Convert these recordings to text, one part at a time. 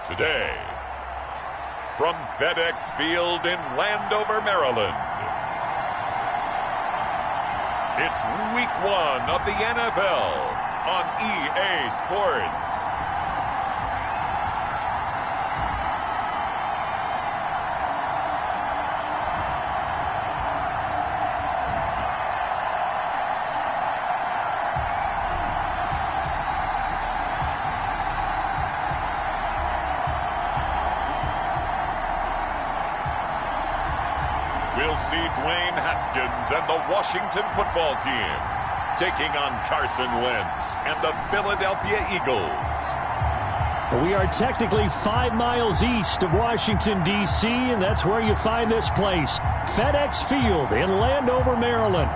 Today, from FedEx Field in Landover, Maryland, it's Week 1 of the NFL on EA Sports. We'll see Dwayne Haskins and the Washington football team taking on Carson Wentz and the Philadelphia Eagles. We are technically 5 miles east of Washington, D.C., and that's where you find this place, FedEx Field in Landover, Maryland.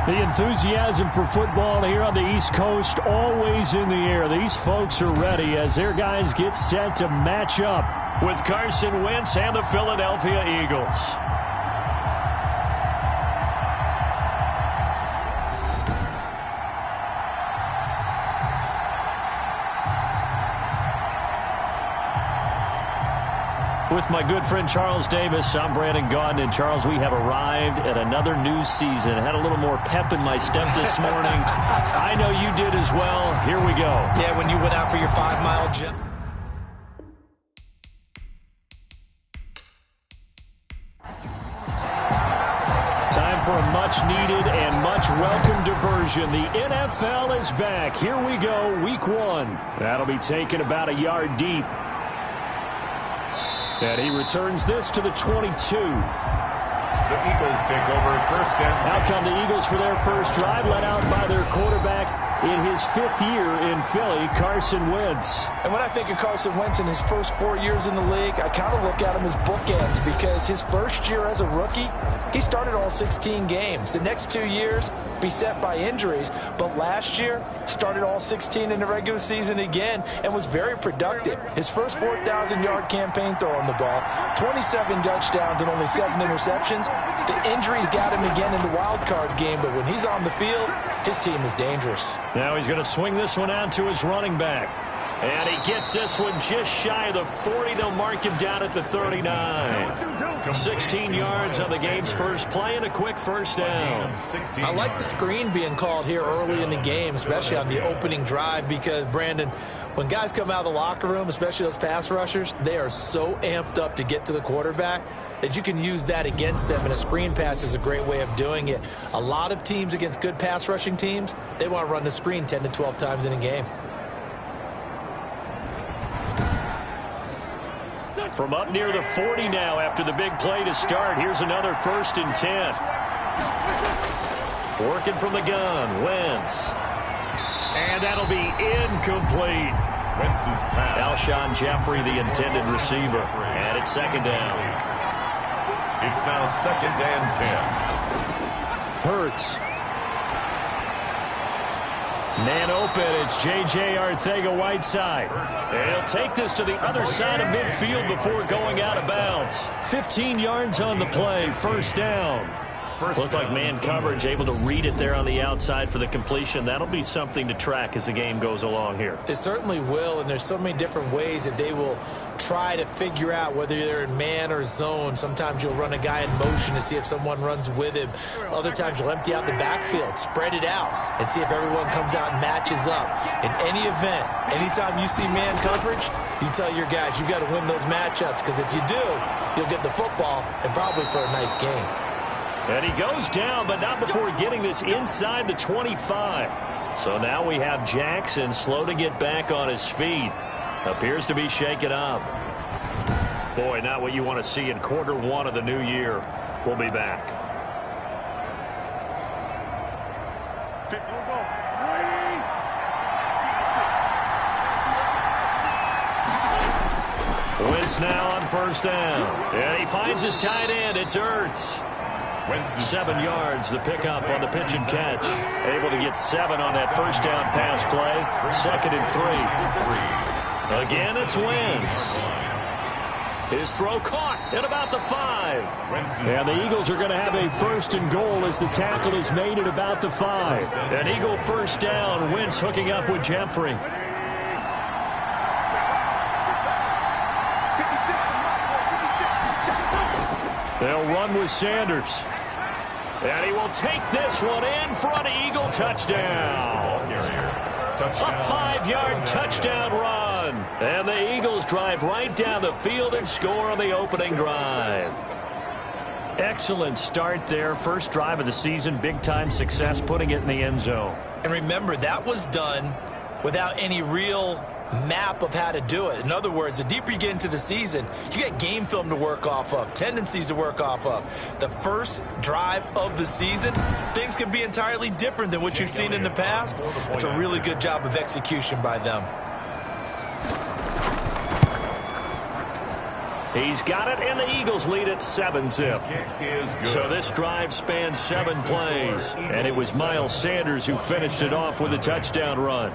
The enthusiasm for football here on the East Coast always in the air. These folks are ready as their guys get set to match up with Carson Wentz and the Philadelphia Eagles. With my good friend Charles Davis, I'm Brandon Gaudin. And Charles, we have arrived at another new season. I had a little more pep in my step this morning. I know you did as well. Here we go. Yeah, when you went out for your 5-mile jump. Time for a much-needed and much-welcome diversion. The NFL is back. Here we go, Week 1. That'll be taken about a yard deep. And he returns this to the 22. The Eagles take over first and 10. Out come the Eagles for their first drive, led out by their quarterback in his 5th year in Philly, Carson Wentz. And when I think of Carson Wentz in his first 4 years in the league, I kind of look at him as bookends because his first year as a rookie, he started all 16 games. The next 2 years, beset by injuries, but last year started all 16 in the regular season again and was very productive. His first 4,000-yard campaign throwing the ball, 27 touchdowns and only 7 interceptions. The injuries got him again in the wild card game, but when he's on the field, his team is dangerous. Now he's going to swing this one out to his running back. And he gets this one just shy of the 40. They'll mark him down at the 39. 16 yards on the game's first play and a quick first down. I like the screen being called here early in the game, especially on the opening drive, because, Brandon, when guys come out of the locker room, especially those pass rushers, they are so amped up to get to the quarterback that you can use that against them, and a screen pass is a great way of doing it. A lot of teams against good pass rushing teams, they want to run the screen 10 to 12 times in a game. From up near the 40 now after the big play to start. Here's another 1st and 10. Working from the gun, Wentz. And that'll be incomplete. Wentz's pass. Alshon Jeffrey, the intended receiver. And it's 2nd down. It's now 2nd and 10. Hurts. Man open, it's J.J. Arcega-Whiteside. He'll take this to the other side of midfield before going out of bounds. 15 yards on the play, 1st down. Looked like man coverage, able to read it there on the outside for the completion. That'll be something to track as the game goes along here. It certainly will, and there's so many different ways that they will try to figure out whether they're in man or zone. Sometimes you'll run a guy in motion to see if someone runs with him. Other times you'll empty out the backfield, spread it out, and see if everyone comes out and matches up. In any event, anytime you see man coverage, you tell your guys you got to win those matchups, because if you do, you'll get the football and probably for a nice game. And he goes down, but not before getting this inside the 25. So now we have Jackson slow to get back on his feet. Appears to be shaken up. Boy, not what you want to see in quarter 1 of the new year. We'll be back. Wentz now on 1st down. And he finds his tight end. It's Ertz. 7 yards, the pickup on the pitch and catch. Able to get 7 on that 1st down pass play. 2nd and 3. Again, it's Wentz. His throw caught at about the 5. And the Eagles are going to have a 1st and goal as the tackle is made at about the 5. An Eagle 1st down. Wentz hooking up with Jeffrey. They'll run with Sanders. And he will take this one in for an Eagle touchdown. A 5-yard touchdown run. And the Eagles drive right down the field and score on the opening drive. Excellent start there. First drive of the season. Big-time success putting it in the end zone. And remember, that was done without any real map of how to do it. In other words, the deeper you get into the season, you got game film to work off of, tendencies to work off of. The first drive of the season, things can be entirely different than what you've seen in the past. It's a really good job of execution by them. He's got it, and the Eagles lead at 7-zip. So this drive spans 7 plays, and it was Miles Sanders who finished it off with a touchdown run.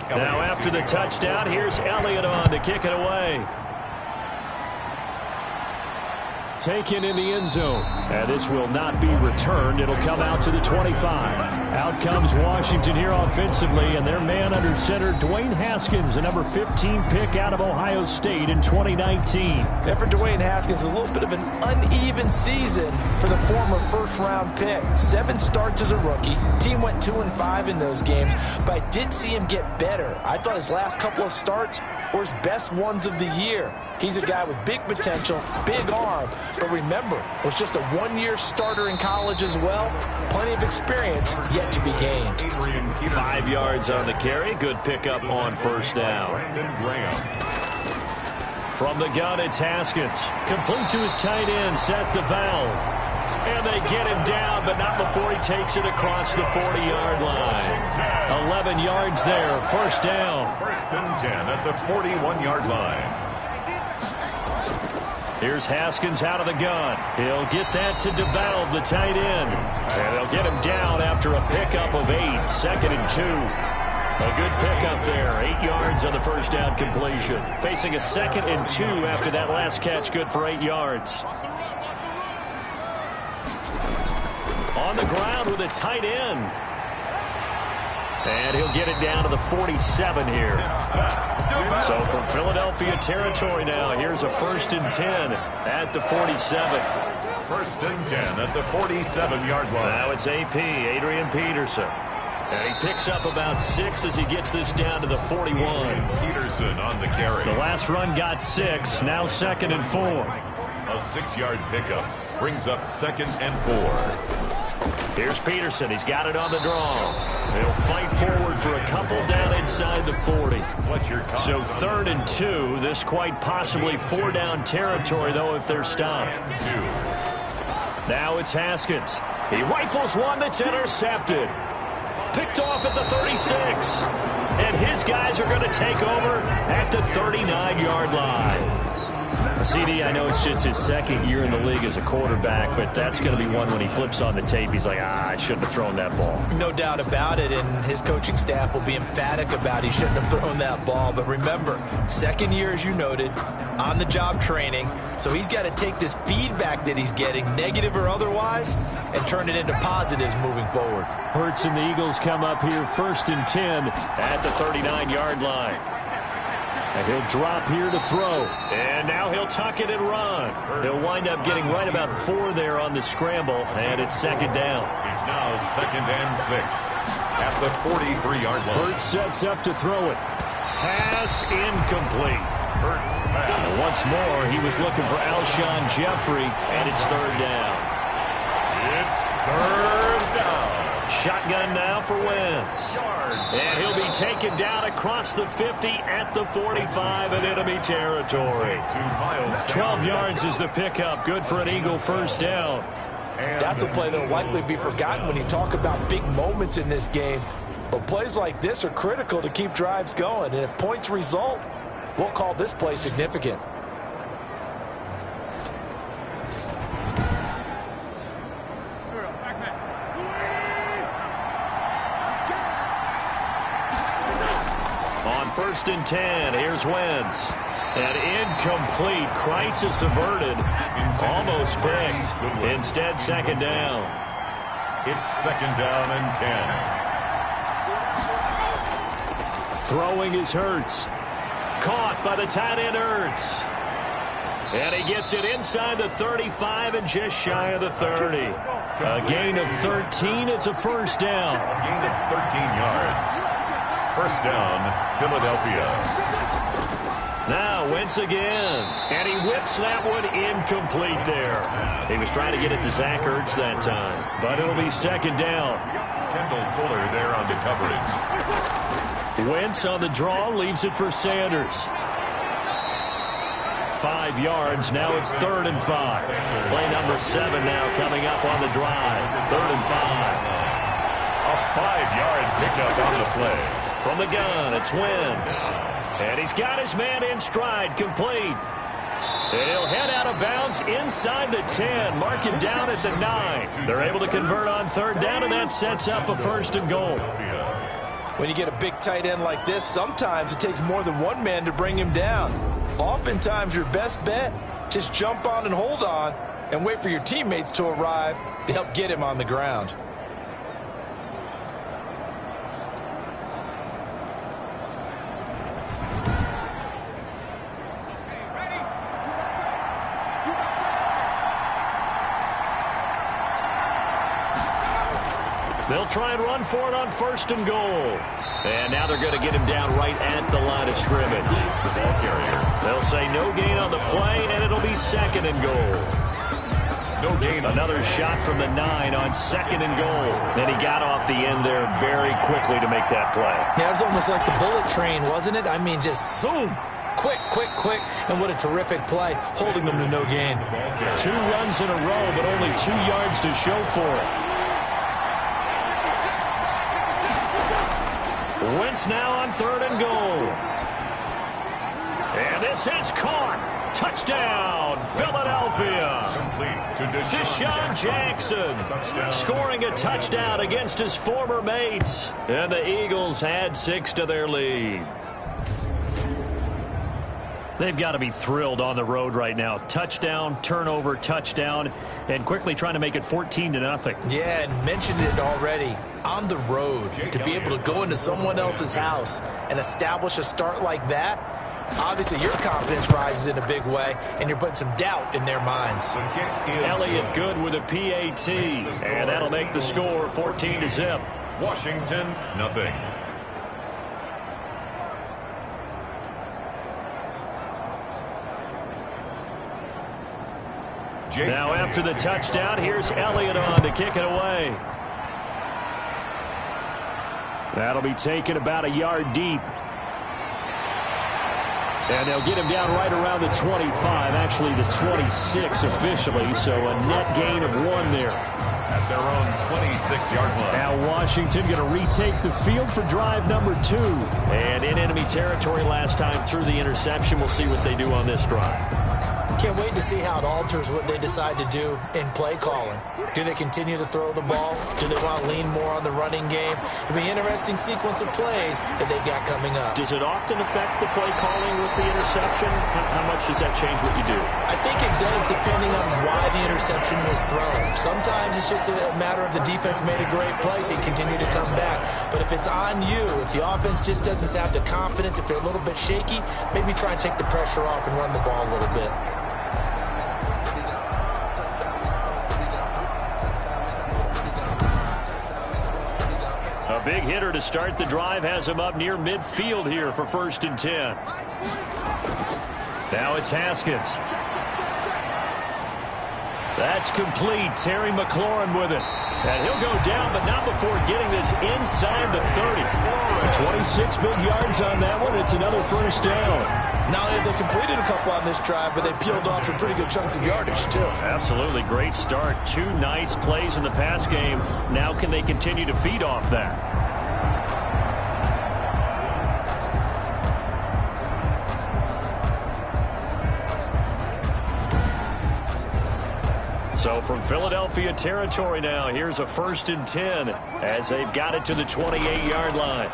Now after the touchdown, here's Elliott on to kick it away. Taken in the end zone. And this will not be returned. It'll come out to the 25. Out comes Washington here offensively, and their man under center, Dwayne Haskins, the number 15 pick out of Ohio State in 2019. And for Dwayne Haskins, a little bit of an uneven season for the former first-round pick. 7 starts as a rookie. Team went 2-5 in those games, but I did see him get better. I thought his last couple of starts were his best ones of the year. He's a guy with big potential, big arm, but remember, was just a 1-year starter in college as well. Plenty of experience yet to be gained. 5 yards on the carry. Good pickup on first down. From the gun, it's Haskins. Complete to his tight end, Seth DeValve. And they get him down, but not before he takes it across the 40-yard line. 11 yards there, first down. First and 10 at the 41-yard line. Here's Haskins out of the gun. He'll get that to DeValve, the tight end. And they'll get him down after a pickup of 8. Second and 2. A good pickup there. 8 yards on the first down completion. Facing a second and 2 after that last catch. Good for 8 yards. On the ground with a tight end. And he'll get it down to the 47 here. So from Philadelphia territory now, here's a first and 10 at the 47. First and 10 at the 47-yard line. Now it's AP, Adrian Peterson. And he picks up about 6 as he gets this down to the 41. Peterson on the carry. The last run got 6, now second and 4. A 6-yard pickup brings up second and 4. Here's Peterson. He's got it on the draw. He'll fight forward for a couple down inside the 40. So third and 2. This quite possibly 4-down territory, though, if they're stopped. Now it's Haskins. He rifles one that's intercepted. Picked off at the 36. And his guys are going to take over at the 39-yard line. CD, I know it's just his second year in the league as a quarterback, but that's going to be one when he flips on the tape. He's like, I shouldn't have thrown that ball. No doubt about it, and his coaching staff will be emphatic about he shouldn't have thrown that ball. But remember, second year, as you noted, on-the-job training, so he's got to take this feedback that he's getting, negative or otherwise, and turn it into positives moving forward. Hurts and the Eagles come up here first and 10 at the 39-yard line. And he'll drop here to throw. And now he'll tuck it and run. He'll wind up getting right about 4 there on the scramble, and it's second down. It's now second and 6 at the 43-yard line. Hurts sets up to throw it. Pass incomplete. Hurts pass. And once more, he was looking for Alshon Jeffrey, and it's third down. It's third down. Shotgun now for Wentz. And he'll be taken down across the 50 at the 45 in enemy territory. 12 yards is the pickup. Good for an Eagle first down. That's a play that will likely be forgotten when you talk about big moments in this game. But plays like this are critical to keep drives going. And if points result, we'll call this play significant. First and 10. Here's Wentz. An incomplete. Crisis averted. Almost picked. Instead, second down. It's 2nd down and 10. Throwing is Hurts. Caught by the tight end Hurts. And he gets it inside the 35 and just shy of the 30. A gain of 13. It's a first down. A gain of 13 yards. First down, Philadelphia. Now Wentz again. And he whips that one incomplete there. He was trying to get it to Zach Ertz that time. But it'll be 2nd down. Kendall Fuller there on the coverage. Wentz on the draw, leaves it for Sanders. 5 yards. Now it's 3rd and 5. Play number 7 now coming up on the drive. 3rd and 5. A 5-yard pickup on the play. From the gun, it's Wentz. And he's got his man in stride, complete. And he'll head out of bounds inside the 10. Mark it down at the 9. They're able to convert on 3rd down, and that sets up a 1st and goal. When you get a big tight end like this, sometimes it takes more than one man to bring him down. Oftentimes, your best bet, just jump on and hold on and wait for your teammates to arrive to help get him on the ground. They'll try and run for it on 1st and goal. And now they're going to get him down right at the line of scrimmage. The ball carrier. They'll say no gain on the play, and it'll be 2nd and goal. No gain. Another shot from the 9 on 2nd and goal. And he got off the end there very quickly to make that play. Yeah, it was almost like the bullet train, wasn't it? I mean, just zoom. Quick, quick, quick. And what a terrific play, holding them to no gain. 2 runs in a row, but only 2 yards to show for it. Wentz now on 3rd and goal. And this is caught. Touchdown, Philadelphia. Deshaun Jackson scoring a touchdown against his former mates. And the Eagles had 6 to their lead. They've got to be thrilled on the road right now. Touchdown, turnover, touchdown, and quickly trying to make it 14-0. Yeah, and mentioned it already. On the road, to be able to go into someone else's house and establish a start like that, obviously your confidence rises in a big way, and you're putting some doubt in their minds. Elliott good with a PAT, and that'll make the score 14-0. Washington, nothing. Now after the touchdown, here's Elliott on to kick it away. That'll be taken about a yard deep. And they'll get him down right around the 25, actually the 26 officially, so a net gain of 1 there. At their own 26-yard line. Now Washington going to retake the field for drive number 2. And in enemy territory last time through the interception. We'll see what they do on this drive. Can't wait to see how it alters what they decide to do in play calling. Do they continue to throw the ball? Do they want to lean more on the running game? It'll be an interesting sequence of plays that they've got coming up. Does it often affect the play calling with the interception? How much does that change what you do? I think it does, depending on why the interception was thrown. Sometimes it's just a matter of the defense made a great play, so you continue to come back. But if it's on you, if the offense just doesn't have the confidence, if they're a little bit shaky, maybe try and take the pressure off and run the ball a little bit. A big hitter to start the drive has him up near midfield here for 1st and 10. Now it's Haskins. That's complete. Terry McLaurin with it. And he'll go down, but not before getting this inside the 30. 26 big yards on that one. It's another 1st down. Not only have they completed a couple on this drive, but they peeled off some pretty good chunks of yardage, too. Absolutely. Great start. 2 nice plays in the pass game. Now can they continue to feed off that? So from Philadelphia territory now, here's a 1st and 10 as they've got it to the 28-yard line.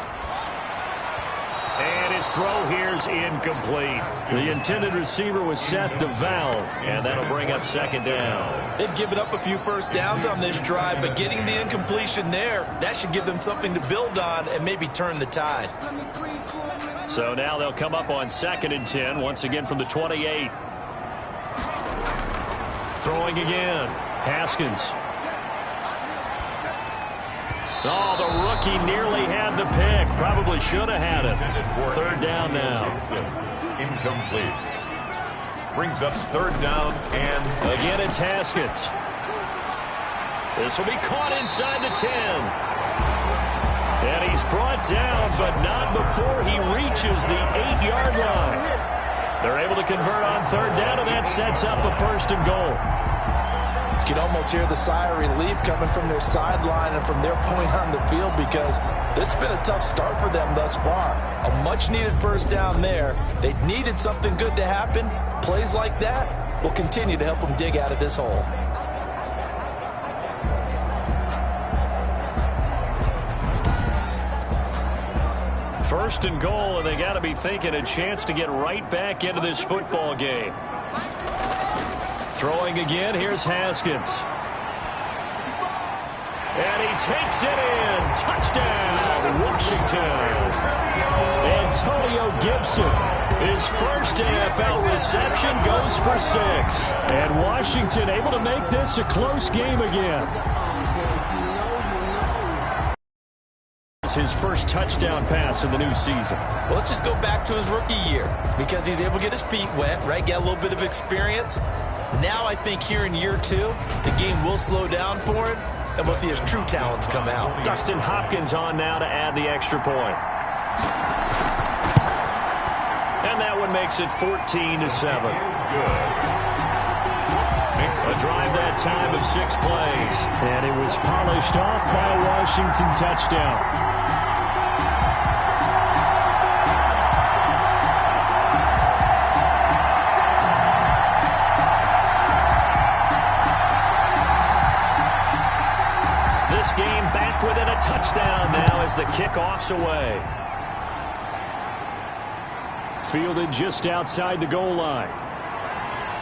And his throw here's incomplete. The intended receiver was set to valve, and that'll bring up second down. They've given up a few first downs on this drive, but getting the incompletion there, that should give them something to build on and maybe turn the tide. So now they'll come up on 2nd and 10, once again from the 28. Throwing again. Haskins. Oh, the rookie nearly had the pick. Probably should have had it. 3rd down now. Incomplete. Brings up 3rd down and... Again, it's Haskins. This will be caught inside the 10. And he's brought down, but not before he reaches the 8-yard line. They're able to convert on 3rd down, and that sets up a 1st and goal. You can almost hear the sigh of relief coming from their sideline and from their point on the field, because this has been a tough start for them thus far. A much-needed 1st down there. They needed something good to happen. Plays like that will continue to help them dig out of this hole. First and goal, and they got to be thinking a chance to get right back into this football game. Throwing again, here's Haskins. And he takes it in. Touchdown, Washington. Antonio Gibson, his first NFL reception, goes for 6. And Washington able to make this a close game again. His first touchdown pass in the new season. Well, let's just go back to his rookie year, because he's able to get his feet wet, right? Get a little bit of experience. Now I think here in year 2, the game will slow down for him, and we'll see his true talents come out. Dustin Hopkins on now to add the extra point. And that one makes it 14-7. A drive that time of 6 plays. And it was polished off by a Washington touchdown. This game back within a touchdown now as the kickoff's away. Fielded just outside the goal line.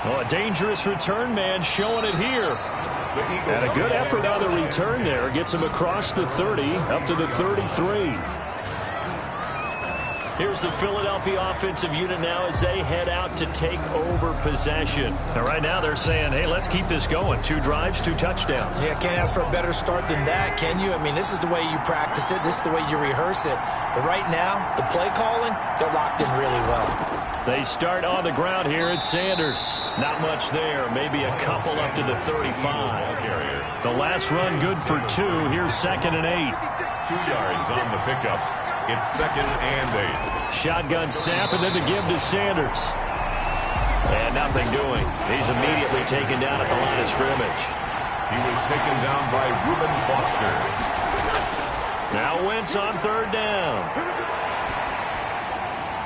Oh, a dangerous return man showing it here. And a good effort on the return there. Gets him across the 30, up to the 33. Here's the Philadelphia offensive unit now as they head out to take over possession. And right now they're saying, hey, let's keep this going. 2 drives, 2 touchdowns. Yeah, can't ask for a better start than that, can you? I mean, this is the way you practice it. This is the way you rehearse it. But right now, the play calling, they're locked in really well. They start on the ground here at Sanders. Not much there. Maybe a couple up to the 35. The last run good for 2. Here's 2nd and 8. 2 yards on the pickup. It's 2nd and 8. Shotgun snap, and then the give to Sanders. And nothing doing. He's immediately taken down at the line of scrimmage. He was taken down by Reuben Foster. Now Wentz on 3rd down.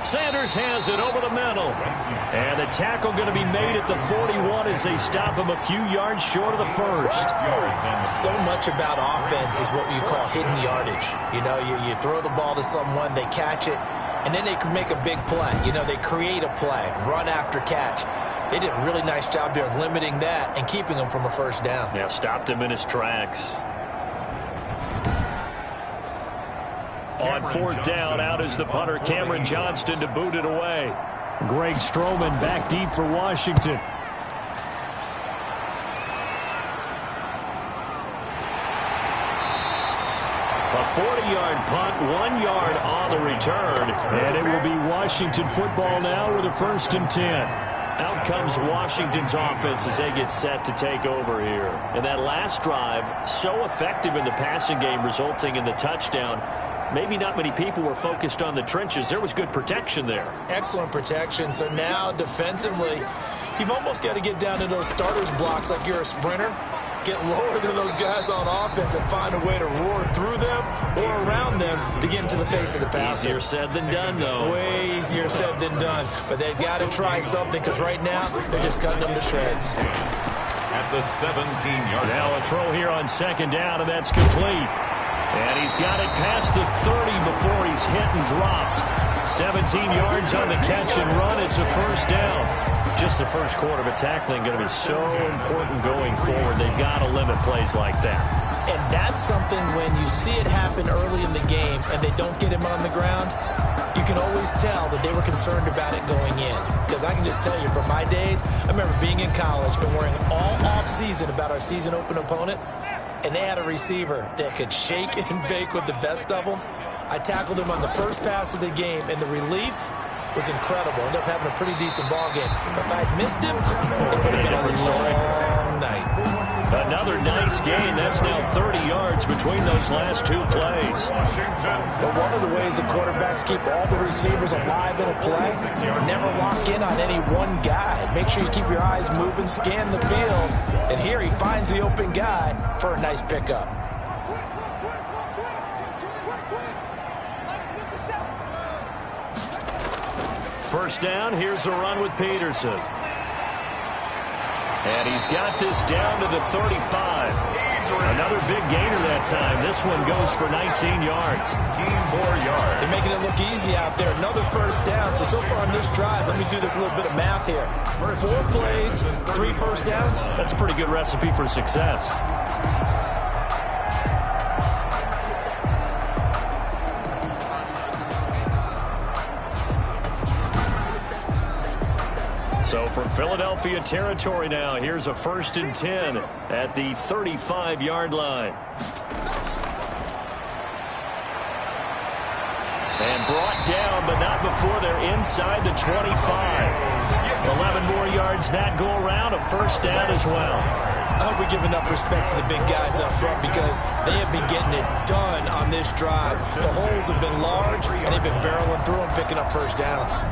Sanders has it over the middle. And the tackle going to be made at the 41 as they stop him a few yards short of the 1st. So much about offense is what you call hidden yardage. You know, you throw the ball to someone, they catch it, and then they can make a big play. You know, they create a play, run after catch. They did a really nice job there of limiting that and keeping him from a 1st down. Yeah, stopped him in his tracks. On 4th down, out is the punter, Cameron Johnston, to boot it away. Greg Stroman back deep for Washington. A 40-yard punt, 1 yard on the return. And it will be Washington football now with a 1st and 10. Out comes Washington's offense as they get set to take over here. And that last drive, so effective in the passing game, resulting in the touchdown. Maybe not many people were focused on the trenches. There was good protection there. Excellent protection. So now defensively, you've almost got to get down to those starters blocks like you're a sprinter. Get lower than those guys on offense and find a way to roar through them or around them to get into the face of the passer. Easier said than done, though. Way easier said than done. But they've got to try something, because right now they're just cutting them to shreds. At the 17-yard line. Now a throw here on 2nd down, and that's complete. And he's got it past the 30 before he's hit and dropped. 17 yards on the catch and run. It's a first down. Just the first quarter, but tackling going to be so important going forward. They've got to limit plays like that. And that's something when you see it happen early in the game and they don't get him on the ground, you can always tell that they were concerned about it going in. Because I can just tell you from my days, I remember being in college and worrying all off-season about our season open opponent, and they had a receiver that could shake and bake with the best of them. I tackled him on the first pass of the game, and the relief was incredible. Ended up having a pretty decent ball game. But if I'd missed him, it would have been a long night. Another nice gain. That's now 30 yards between those last two plays. But one of the ways the quarterbacks keep all the receivers alive in a play, never lock in on any one guy. Make sure you keep your eyes moving, scan the field. And here he finds the open guy for a nice pickup. First down, here's a run with Peterson. And he's got this down to the 35. Another big gainer that time. This one goes for 19 yards. 4 yards. They're making it look easy out there. Another first down. So far on this drive, let me do this little bit of math here. 4 plays, 3 first downs. That's a pretty good recipe for success. So from Philadelphia territory now, here's a 1st and 10 at the 35-yard line. And brought down, but not before they're inside the 25. 11 more yards that go around, a first down as well. I hope we give enough respect to the big guys up front because they have been getting it done on this drive. The holes have been large, and they've been barreling through them, picking up first downs.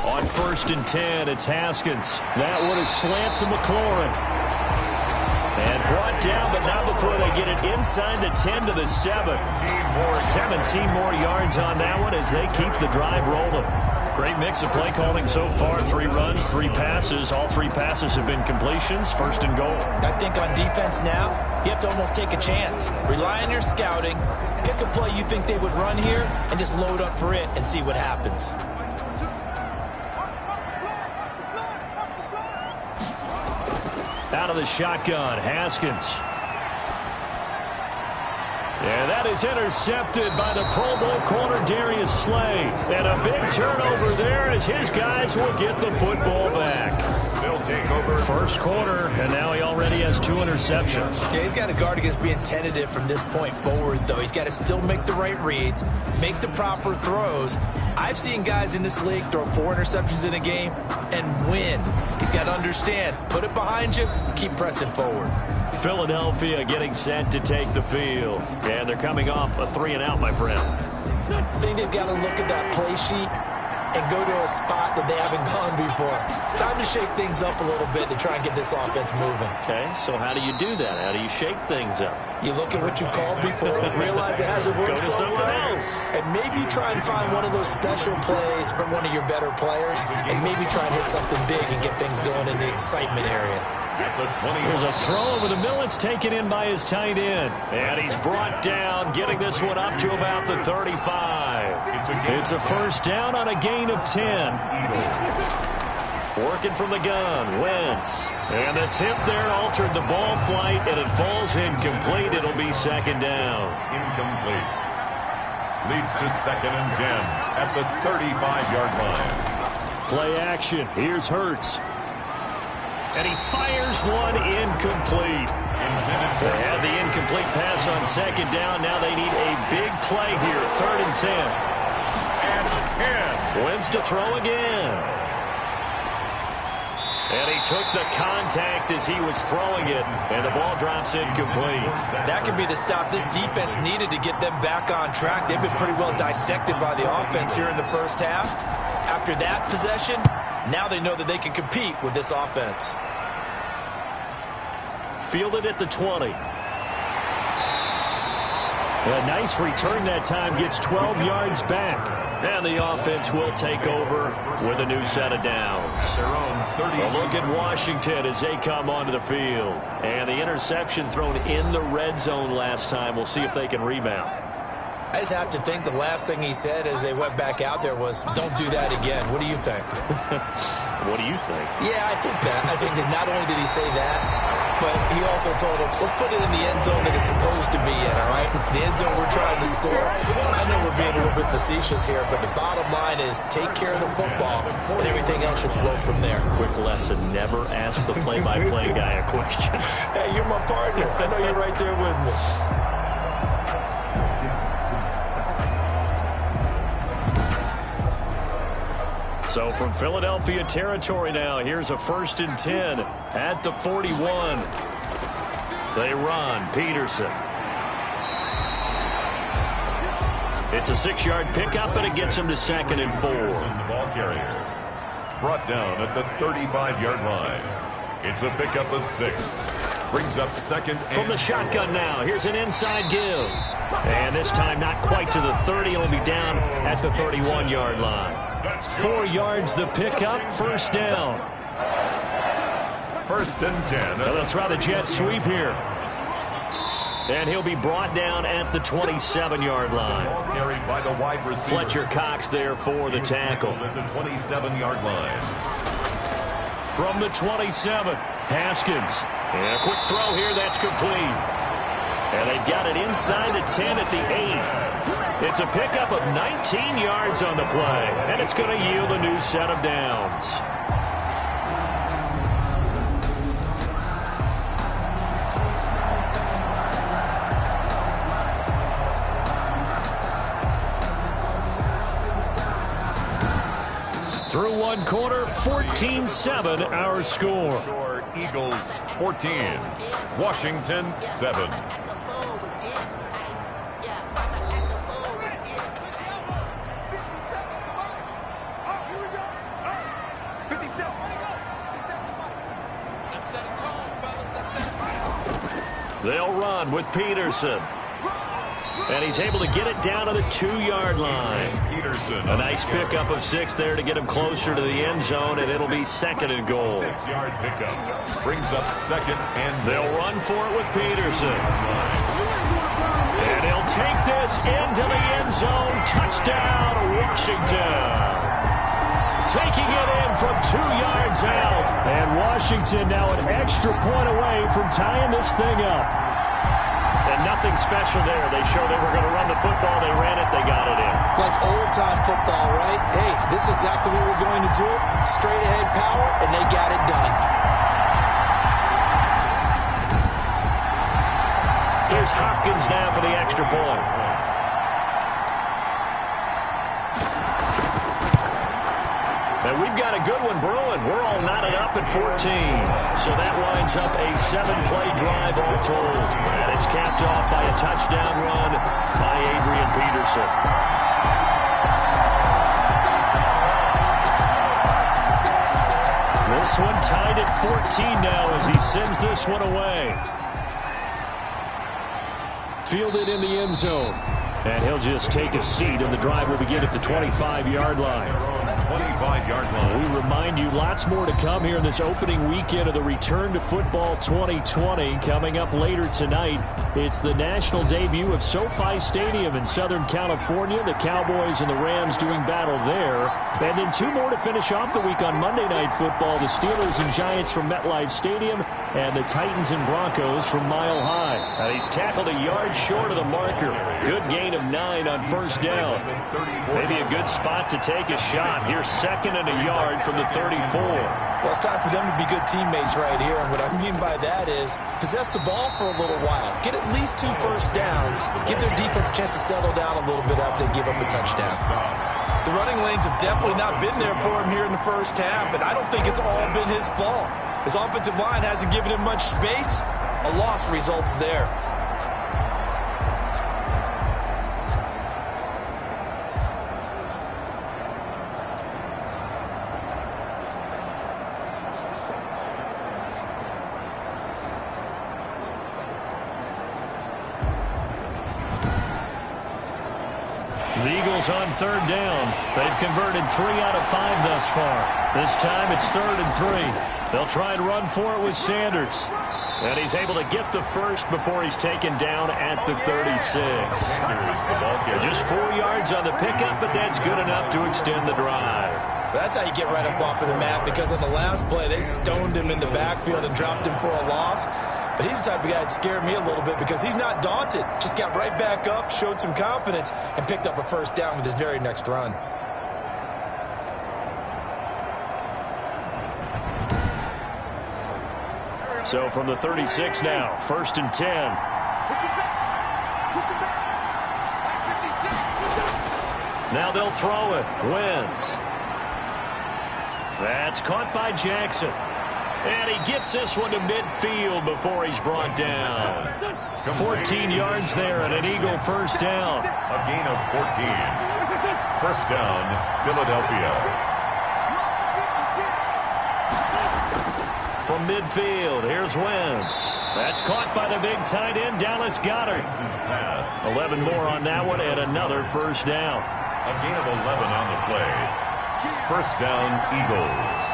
On 1st and 10, it's Haskins. That one is slant to McLaurin. And brought down, but not before they get it inside the 10 to the 7. 17 more yards on that one as they keep the drive rolling. Great mix of play calling so far. 3 runs, 3 passes. All 3 passes have been completions. 1st and goal. I think on defense now, you have to almost take a chance. Rely on your scouting. Pick a play you think they would run here and just load up for it and see what happens. Out of the shotgun, Haskins. And that is intercepted by the Pro Bowl corner Darius Slay. And a big turnover there as his guys will get the football back. They'll take over. First quarter, and now he already has 2 interceptions. Yeah, he's got to guard against being tentative from this point forward, though. He's got to still make the right reads, make the proper throws. I've seen guys in this league throw 4 interceptions in a game and win. He's got to understand, put it behind you, keep pressing forward. Philadelphia getting set to take the field. And they're coming off a 3-and-out, my friend. I think they've got to look at that play sheet and go to a spot that they haven't gone before. Time to shake things up a little bit to try and get this offense moving. Okay, so how do you do that? How do you shake things up? You look at what you've called before, realize it hasn't worked Go to so someone well, else. and maybe try and find one of those special plays from one of your better players, and maybe try and hit something big and get things going in the excitement area. There's a throw over the middle. It's taken in by his tight end. And he's brought down, getting this one up to about the 35. It's a first down on a gain of 10. Working from the gun, Wentz. And the tip there altered the ball flight, and it falls incomplete. It'll be 2nd down. Incomplete. Leads to 2nd and 10 at the 35-yard line. Play action. Here's Hurts. And he fires one incomplete. They had the incomplete pass on 2nd down. Now they need a big play here. 3rd and 10. And 10. Wins to throw again. And he took the contact as he was throwing it. And the ball drops incomplete. That could be the stop this defense needed to get them back on track. They've been pretty well dissected by the offense here in the first half. After that possession, now they know that they can compete with this offense. Fielded at the 20. A nice return that time, gets 12 yards back. And the offense will take over with a new set of downs. A look at Washington as they come onto the field. And the interception thrown in the red zone last time. We'll see if they can rebound. I just have to think the last thing he said as they went back out there was, don't do that again. What do you think? What do you think? Yeah, I think that. I think that not only did he say that, but he also told him, let's put it in the end zone that it's supposed to be in, all right? The end zone we're trying to score. I know we're being a little bit facetious here, but the bottom line is take care of the football, and everything else should flow from there. Quick lesson, never ask the play-by-play guy a question. Hey, you're my partner. I know you're right there with me. So from Philadelphia territory now, here's a 1st and 10 at the 41. They run. Peterson. It's a 6-yard pickup, and it gets him to 2nd and 4. The ball carrier brought down at the 35-yard line. It's a pickup of 6. Brings up 2nd and from the shotgun now. Here's an inside give. And this time not quite to the 30. It'll be down at the 31-yard line. 4 yards the pickup, 1st down. 1st and 10. Now they'll try the jet sweep here. And he'll be brought down at the 27-yard line. Carried by the wide receiver. Fletcher Cox there for the tackle. At the 27-yard line. From the 27, Haskins. And a quick throw here, that's complete. And they've got it inside the 10 at the 8. It's a pickup of 19 yards on the play, and it's going to yield a new set of downs. Through one quarter, 14-7 our score. Eagles 14, Washington 7. They'll run with Peterson. And he's able to get it down to the 2-yard line. Peterson. A nice pickup of 6 there to get him closer to the end zone, and it'll be 2nd and goal. 6-yard pickup. Brings up 2nd and they'll run for it with Peterson. And he'll take this into the end zone. Touchdown, Washington. Taking it in from 2 yards out. And Washington now an extra point away from tying this thing up. And nothing special there. They showed they were going to run the football. They ran it. They got it in. Like old-time football, right? Hey, this is exactly what we're going to do. Straight-ahead power, and they got it done. Here's Hopkins now for the extra point. And we've got a good one brewing. We're all knotted up at 14. So that winds up a 7-play drive all told. And it's capped off by a touchdown run by Adrian Peterson. This one tied at 14 now as he sends this one away. Fielded in the end zone. And he'll just take a seat, and the drive will begin at the 25-yard line. 25-yard line. We remind you lots more to come here in this opening weekend of the Return to Football 2020. Coming up later tonight, it's the national debut of SoFi Stadium in Southern California. The Cowboys and the Rams doing battle there. And then 2 more to finish off the week on Monday Night Football. The Steelers and Giants from MetLife Stadium and the Titans and Broncos from Mile High. And he's tackled a yard short of the marker. Good gain of 9 on 1st down. Maybe a good spot to take a shot. Here's 2nd and a yard from the 34. Well, it's time for them to be good teammates right here. And what I mean by that is possess the ball for a little while. Get at least 2 first downs. Give their defense a chance to settle down a little bit after they give up a touchdown. The running lanes have definitely not been there for him here in the first half, and I don't think it's all been his fault. His offensive line hasn't given him much space. A loss results there. Eagles on third down. They've converted 3 out of 5 thus far. This time it's 3rd and 3. They'll try and run for it with Sanders. And he's able to get the first before he's taken down at the 36. Just 4 yards on the pickup, but that's good enough to extend the drive. That's how you get right up off of the mat, because on the last play, they stoned him in the backfield and dropped him for a loss. But he's the type of guy that scared me a little bit because he's not daunted. Just got right back up, showed some confidence, and picked up a first down with his very next run. So from the 36 now, 1st and 10. Now they'll throw it. Wentz. That's caught by Jackson. And he gets this one to midfield before he's brought down. 14 yards there and an Eagle first down. A gain of 14. First down, Philadelphia. From midfield, here's Wentz. That's caught by the big tight end, Dallas Goedert. 11 more on that one and another first down. A gain of 11 on the play. First down, Eagles.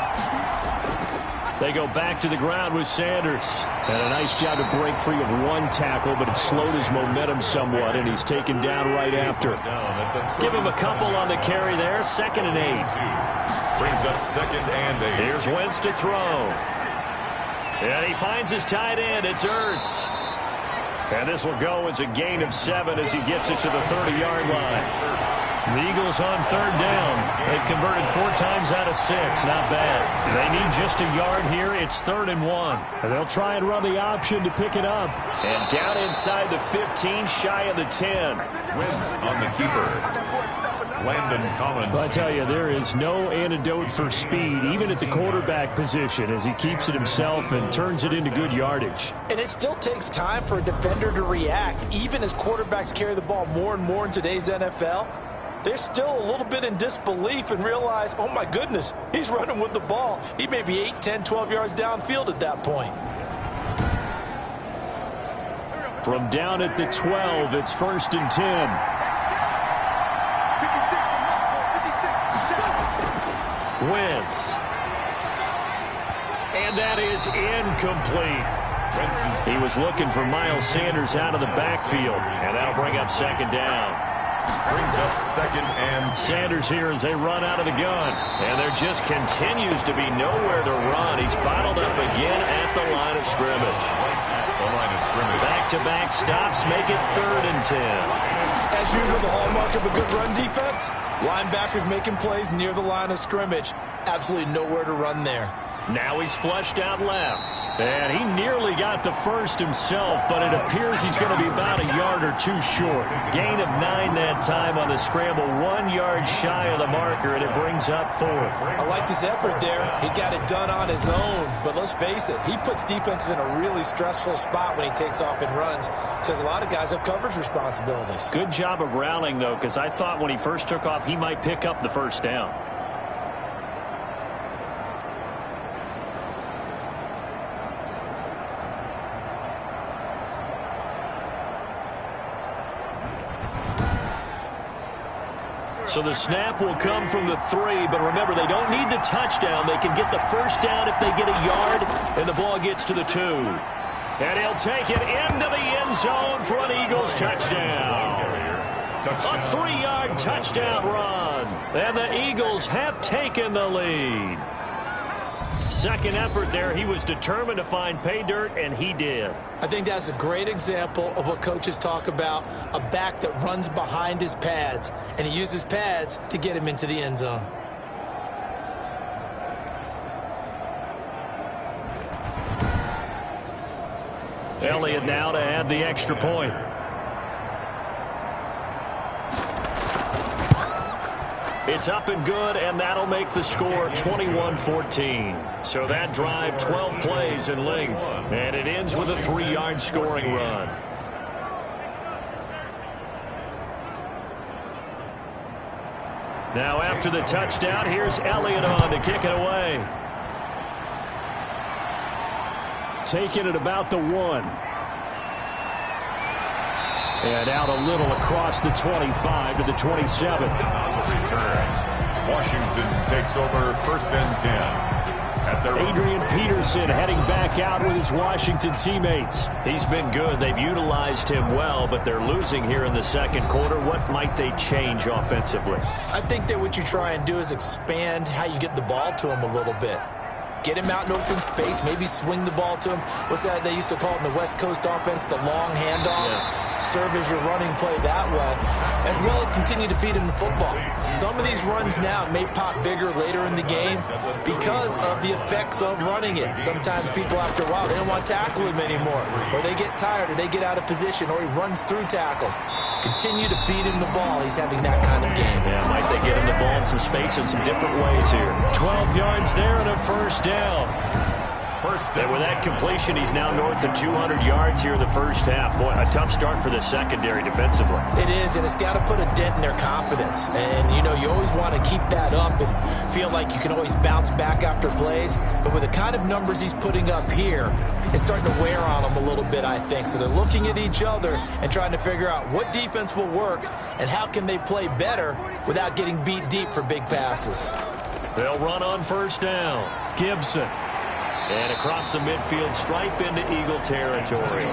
They go back to the ground with Sanders. And a nice job to break free of one tackle, but it slowed his momentum somewhat, and he's taken down right after. Give him a couple on the carry there. 2nd and 8. Brings up 2nd and 8. Here's Wentz to throw. And he finds his tight end. It's Ertz. And this will go as a gain of 7 as he gets it to the 30-yard line. The Eagles on third down. They've converted 4 times out of 6. Not bad. They need just a yard here. It's 3rd and 1. And they'll try and run the option to pick it up. And down inside the 15, shy of the 10. Wins on the keeper. Landon Collins. I tell you, there is no antidote for speed, even at the quarterback position, as he keeps it himself and turns it into good yardage. And it still takes time for a defender to react. Even as quarterbacks carry the ball more and more in today's NFL, they're still a little bit in disbelief and realize, oh my goodness, he's running with the ball. He may be 8, 10, 12 yards downfield at that point. From down at the 12, it's 1st and 10. Wentz. And that is incomplete. He was looking for Miles Sanders out of the backfield, and that'll bring up 2nd down. Brings up 2nd and Sanders here as they run out of the gun. And there just continues to be nowhere to run. He's bottled up again at the line of scrimmage. Back-to-back stops make it 3rd and 10. As usual, the hallmark of a good run defense, linebackers making plays near the line of scrimmage. Absolutely nowhere to run there. Now he's flushed out left. And he nearly got the first himself, but it appears he's going to be about a yard or 2 short. Gain of 9 that time on the scramble, 1 yard shy of the marker, and it brings up 4th. I like his effort there. He got it done on his own, but let's face it, he puts defenses in a really stressful spot when he takes off and runs because a lot of guys have coverage responsibilities. Good job of rallying, though, because I thought when he first took off, he might pick up the first down. So the snap will come from the 3, but remember, they don't need the touchdown. They can get the first down if they get a yard, and the ball gets to the 2. And he'll take it into the end zone for an Eagles touchdown. A 3-yard touchdown run. And the Eagles have taken the lead. Second effort there. He was determined to find pay dirt, and he did. I think that's a great example of what coaches talk about, a back that runs behind his pads, and he uses pads to get him into the end zone. Elliott now to add the extra point. It's up and good, and that'll make the score 21-14. So that drive, 12 plays in length, and it ends with a 3-yard scoring run. Now after the touchdown, here's Elliott on to kick it away. Taking it about the 1. And out a little across the 25 to the 27. Washington takes over 1st and 10. Adrian Peterson heading back out with his Washington teammates. He's been good. They've utilized him well, but they're losing here in the second quarter. What might they change offensively? I think that what you try and do is expand how you get the ball to him a little bit. Get him out in open space, maybe swing the ball to him. What's that they used to call it in the West Coast offense, the long handoff? Yeah. Serve as your running play that way, as well as continue to feed him the football. Some of these runs now may pop bigger later in the game because of the effects of running it. Sometimes people, after a while, they don't want to tackle him anymore, or they get tired, or they get out of position, or he runs through tackles. Continue to feed him the ball. He's having that kind of game. Yeah, might they get him the ball in some space in some different ways here. 12 yards there and a first down. And with that completion, he's now north of 200 yards here in the first half. Boy, a tough start for the secondary defensively. It is, and it's got to put a dent in their confidence. And, you know, you always want to keep that up and feel like you can always bounce back after plays. But with the kind of numbers he's putting up here, it's starting to wear on them a little bit, I think. So they're looking at each other and trying to figure out what defense will work and how can they play better without getting beat deep for big passes. They'll run on first down. Gibson. And across the midfield stripe into Eagle territory.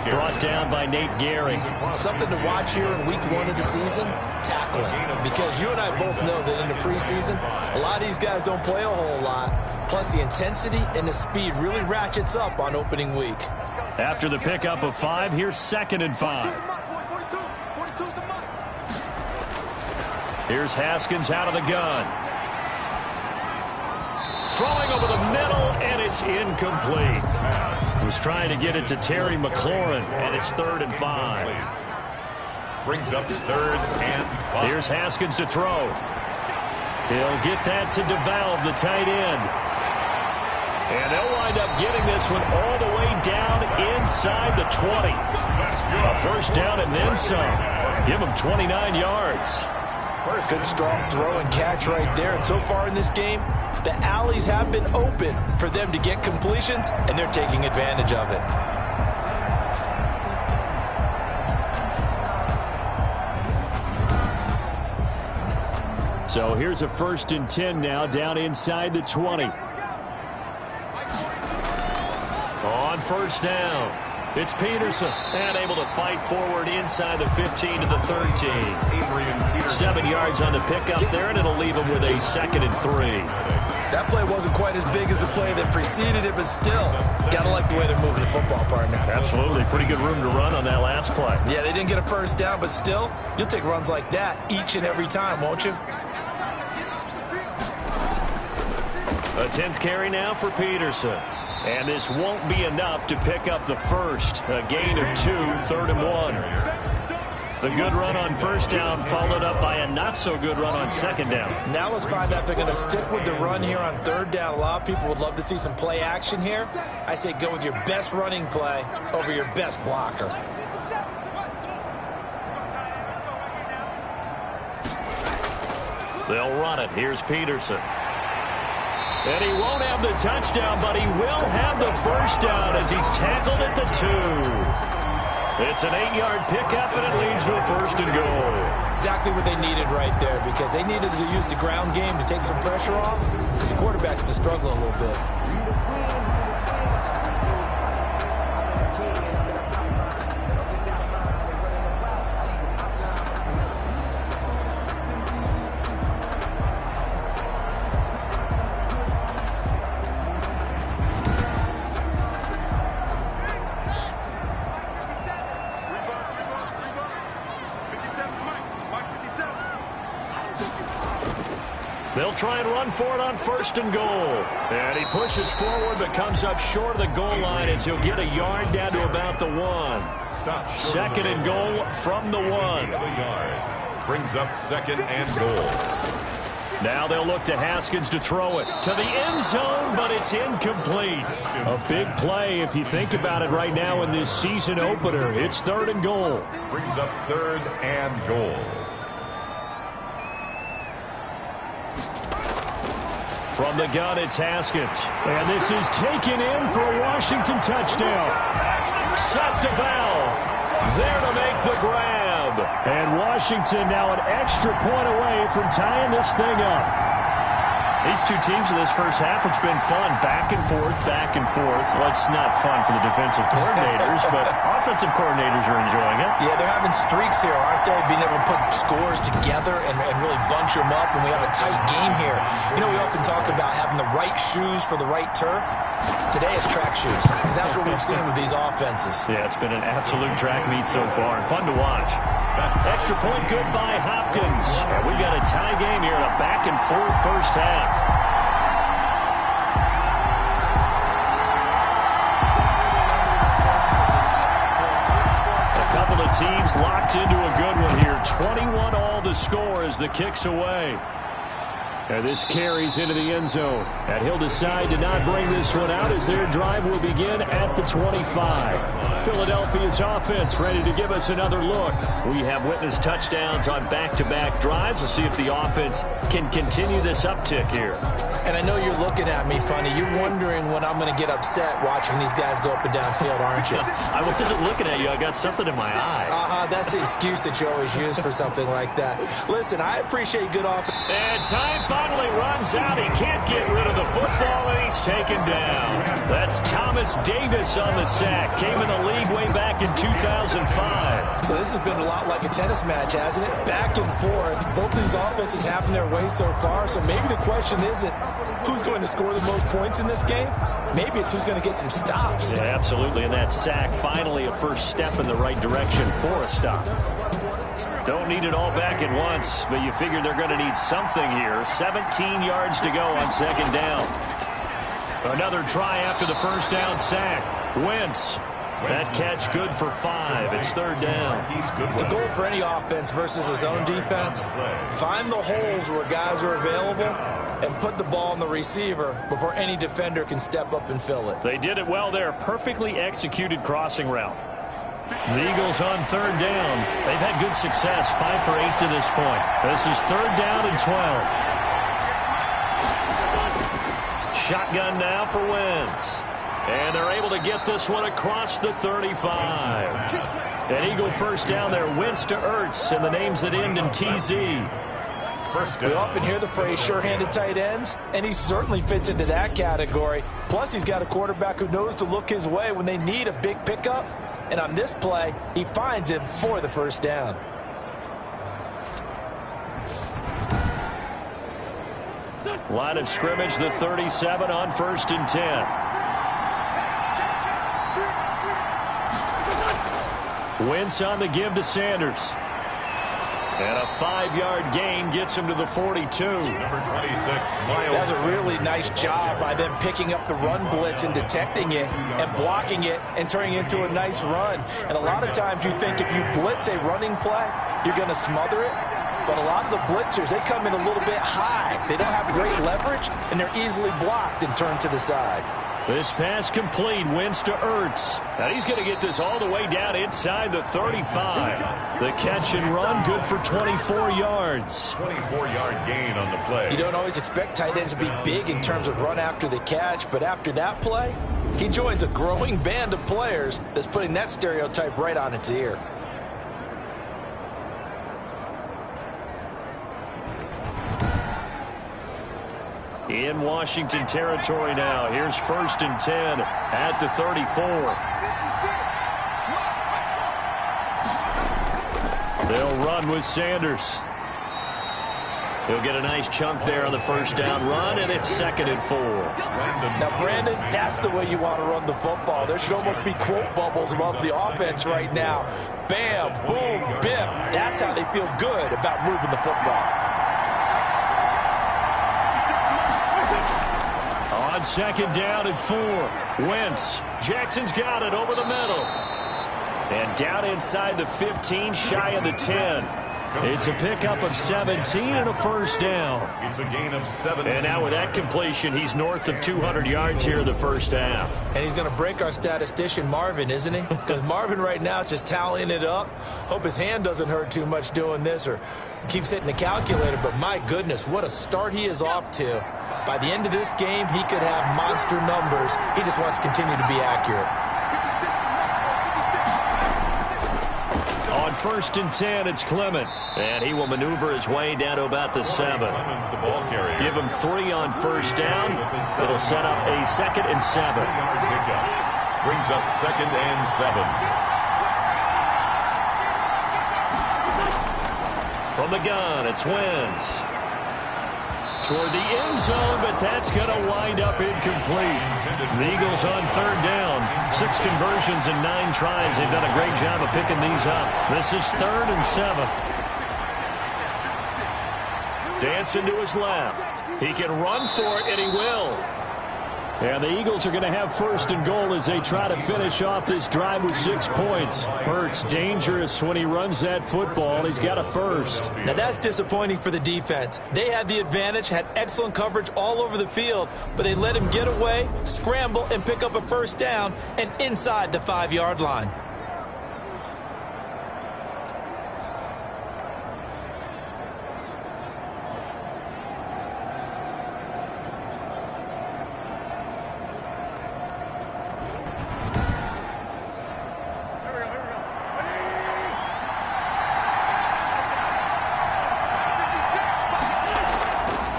Brought down by Nate Gehring. Something to watch here in week 1 of the season, tackling. Because you and I both know that in the preseason, a lot of these guys don't play a whole lot. Plus the intensity and the speed really ratchets up on opening week. After the pickup of 5, here's 2nd and 5. Here's Haskins out of the gun. Throwing over the middle, and it's incomplete. He was trying to get it to Terry McLaurin, and it's 3rd and 5. Brings up 3rd and 5. Here's Haskins to throw. He'll get that to DeValve, the tight end. And they'll wind up getting this one all the way down inside the 20. A first down and then some. Give him 29 yards. Good strong throw and catch right there. And so far in this game, the alleys have been open for them to get completions, and they're taking advantage of it. So here's a 1st and 10 now down inside the 20. On first down, it's Peterson, and able to fight forward inside the 15 to the 13. 7 yards on the pickup there, and it'll leave him with a 2nd and 3. That play wasn't quite as big as the play that preceded it, but still, gotta like the way they're moving the football, partner. Absolutely. Pretty good room to run on that last play. Yeah, they didn't get a first down, but still, you'll take runs like that each and every time, won't you? A 10th carry now for Peterson. And this won't be enough to pick up the first. A gain of 2, 3rd and 1. The good run on first down followed up by a not-so-good run on 2nd down. Now let's find out if they're going to stick with the run here on 3rd down. A lot of people would love to see some play action here. I say go with your best running play over your best blocker. They'll run it. Here's Peterson. And he won't have the touchdown, but he will have the first down as he's tackled at the 2. It's an 8-yard pickup, and it leads to a 1st and goal. Exactly what they needed right there, because they needed to use the ground game to take some pressure off, because the quarterback's been struggling a little bit. They'll try and run for it on 1st and goal. And he pushes forward but comes up short of the goal line as he'll get a yard down to about the 1. 2nd and goal from the 1. Brings up 2nd and goal. Now they'll look to Haskins to throw it to the end zone, but it's incomplete. A big play if you think about it right now in this season opener. It's 3rd and goal. Brings up 3rd and goal. From the gun, it's Haskins. And this is taken in for a Washington touchdown. Set to Valve. There to make the grab. And Washington now an extra point away from tying this thing up. These two teams in this first half, it's been fun. Back and forth, back and forth. Well, it's not fun for the defensive coordinators, but offensive coordinators are enjoying it. Yeah, they're having streaks here, aren't they? Being able to put scores together and really bunch them up, and we have a tight game here. You know, we often talk about having the right shoes for the right turf. Today it's track shoes, because that's what we've seen with these offenses. Yeah, it's been an absolute track meet so far, and fun to watch. Extra point good by Hopkins. And we got a tie game here in a back-and-forth first half. A couple of teams locked into a good one here. 21 all the score as the kick's away. And this carries into the end zone. And he'll decide to not bring this one out as their drive will begin at the 25. Philadelphia's offense ready to give us another look. We have witnessed touchdowns on back-to-back drives. We'll see if the offense can continue this uptick here. And I know you're looking at me funny. You're wondering when I'm going to get upset watching these guys go up and down field, aren't you? I wasn't looking at you. I got something in my eye. That's the excuse that you always use for something like that. Listen, I appreciate good offense. And time finally runs out. He can't get rid of the football, and he's taken down. That's Thomas Davis on the sack. Came in the league way back in 2005. So this has been a lot like a tennis match, hasn't it? Back and forth. Both of these offenses having their way so far. So maybe the question isn't who's going to score the most points in this game. Maybe it's who's going to get some stops. Yeah, absolutely. And that sack, finally a first step in the right direction for a stop. Don't need it all back at once, but you figure they're going to need something here. 17 yards to go on second down. Another try after the first down sack. Wentz. That catch good for 5. It's third down. The goal for any offense versus his own defense, find the holes where guys are available and put the ball on the receiver before any defender can step up and fill it. They did it well there. Perfectly executed crossing route. The Eagles on third down. They've had good success, 5 for 8 to this point. This is third down and 12. Shotgun now for Wentz. And they're able to get this one across the 35. An Eagle first down there. Wentz to Ertz, and the names that end in TZ. We often hear the phrase sure-handed tight ends, and he certainly fits into that category. Plus, he's got a quarterback who knows to look his way when they need a big pickup. And on this play, he finds him for the first down. Line of scrimmage, the 37 on 1st and 10. Wentz on the give to Sanders. And a 5-yard gain gets him to the 42. Number 26, Miles. That's a really nice job by them picking up the run blitz and detecting it and blocking it and turning it into a nice run. And a lot of times you think if you blitz a running play, you're going to smother it. But a lot of the blitzers, they come in a little bit high. They don't have great leverage, and they're easily blocked and turned to the side. This pass complete. Wentz to Ertz. Now he's going to get this all the way down inside the 35. The catch and run good for 24 yards. 24-yard gain on the play. You don't always expect tight ends to be big in terms of run after the catch, but after that play, he joins a growing band of players that's putting that stereotype right on its ear. In Washington territory now. Here's 1st and 10 at the 34. They'll run with Sanders. He'll get a nice chunk there on the first down run, and it's 2nd and 4. Now, Brandon, that's the way you want to run the football. There should almost be quote bubbles above the offense right now. Bam, boom, biff. That's how they feel good about moving the football. On 2nd down and 4. Wentz. Jackson's got it over the middle. And down inside the 15, shy of the 10. It's a pickup of 17 and a first down. It's a gain of 7. And now with that completion, he's north of 200 yards here in the first half. And he's going to break our statistician Marvin, isn't he? Because Marvin right now is just tallying it up. Hope his hand doesn't hurt too much doing this or keeps hitting the calculator. But my goodness, what a start he is off to. By the end of this game, he could have monster numbers. He just wants to continue to be accurate. first and 10, it's Clement. And he will maneuver his way down to about the 7. Give him 3 on first down. It'll set up a 2nd and 7. Brings up 2nd and 7. From the gun, it's Wentz. Toward the end zone, but that's going to wind up incomplete. The Eagles on 3rd down. 6 conversions and 9 tries. They've done a great job of picking these up. This is 3rd and 7. Dancing to his left. He can run for it, and he will. And the Eagles are going to have 1st and goal as they try to finish off this drive with 6 points. Hurts dangerous when he runs that football. He's got a 1st. Now that's disappointing for the defense. They had the advantage, had excellent coverage all over the field, but they let him get away, scramble, and pick up a 1st down and inside the 5-yard line.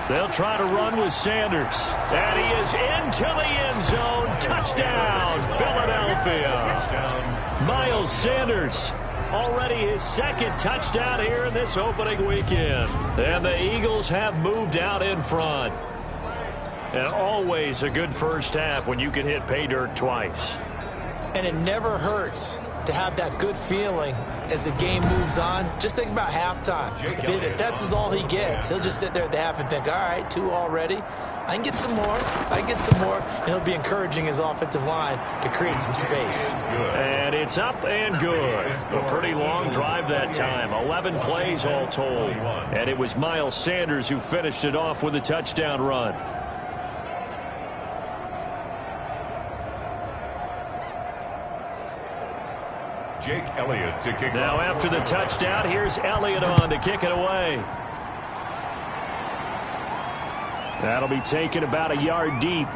They'll try to run with Sanders. And he is into the end zone. Touchdown, Philadelphia. Miles Sanders, already his 2nd touchdown here in this opening weekend. And the Eagles have moved out in front. And always a good first half when you can hit pay dirt twice. And it never hurts to have that good feeling as the game moves on. Just think about halftime. If that's all he gets, he'll just sit there at the half and think, all right, 2 already. I can get some more. I can get some more. And he'll be encouraging his offensive line to create some space. And it's up and good. A pretty long drive that time. 11 plays all told. And it was Miles Sanders who finished it off with a touchdown run. Jake Elliott to kick now off. After the touchdown, here's Elliott on to kick it away. That'll be taken about a yard deep.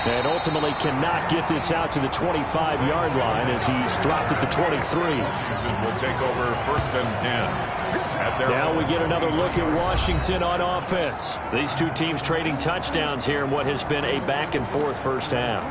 And ultimately cannot get this out to the 25-yard line as he's dropped at the 23. Will take over 1st and 10. Now we get another look at Washington on offense. These two teams trading touchdowns here in what has been a back-and-forth first half.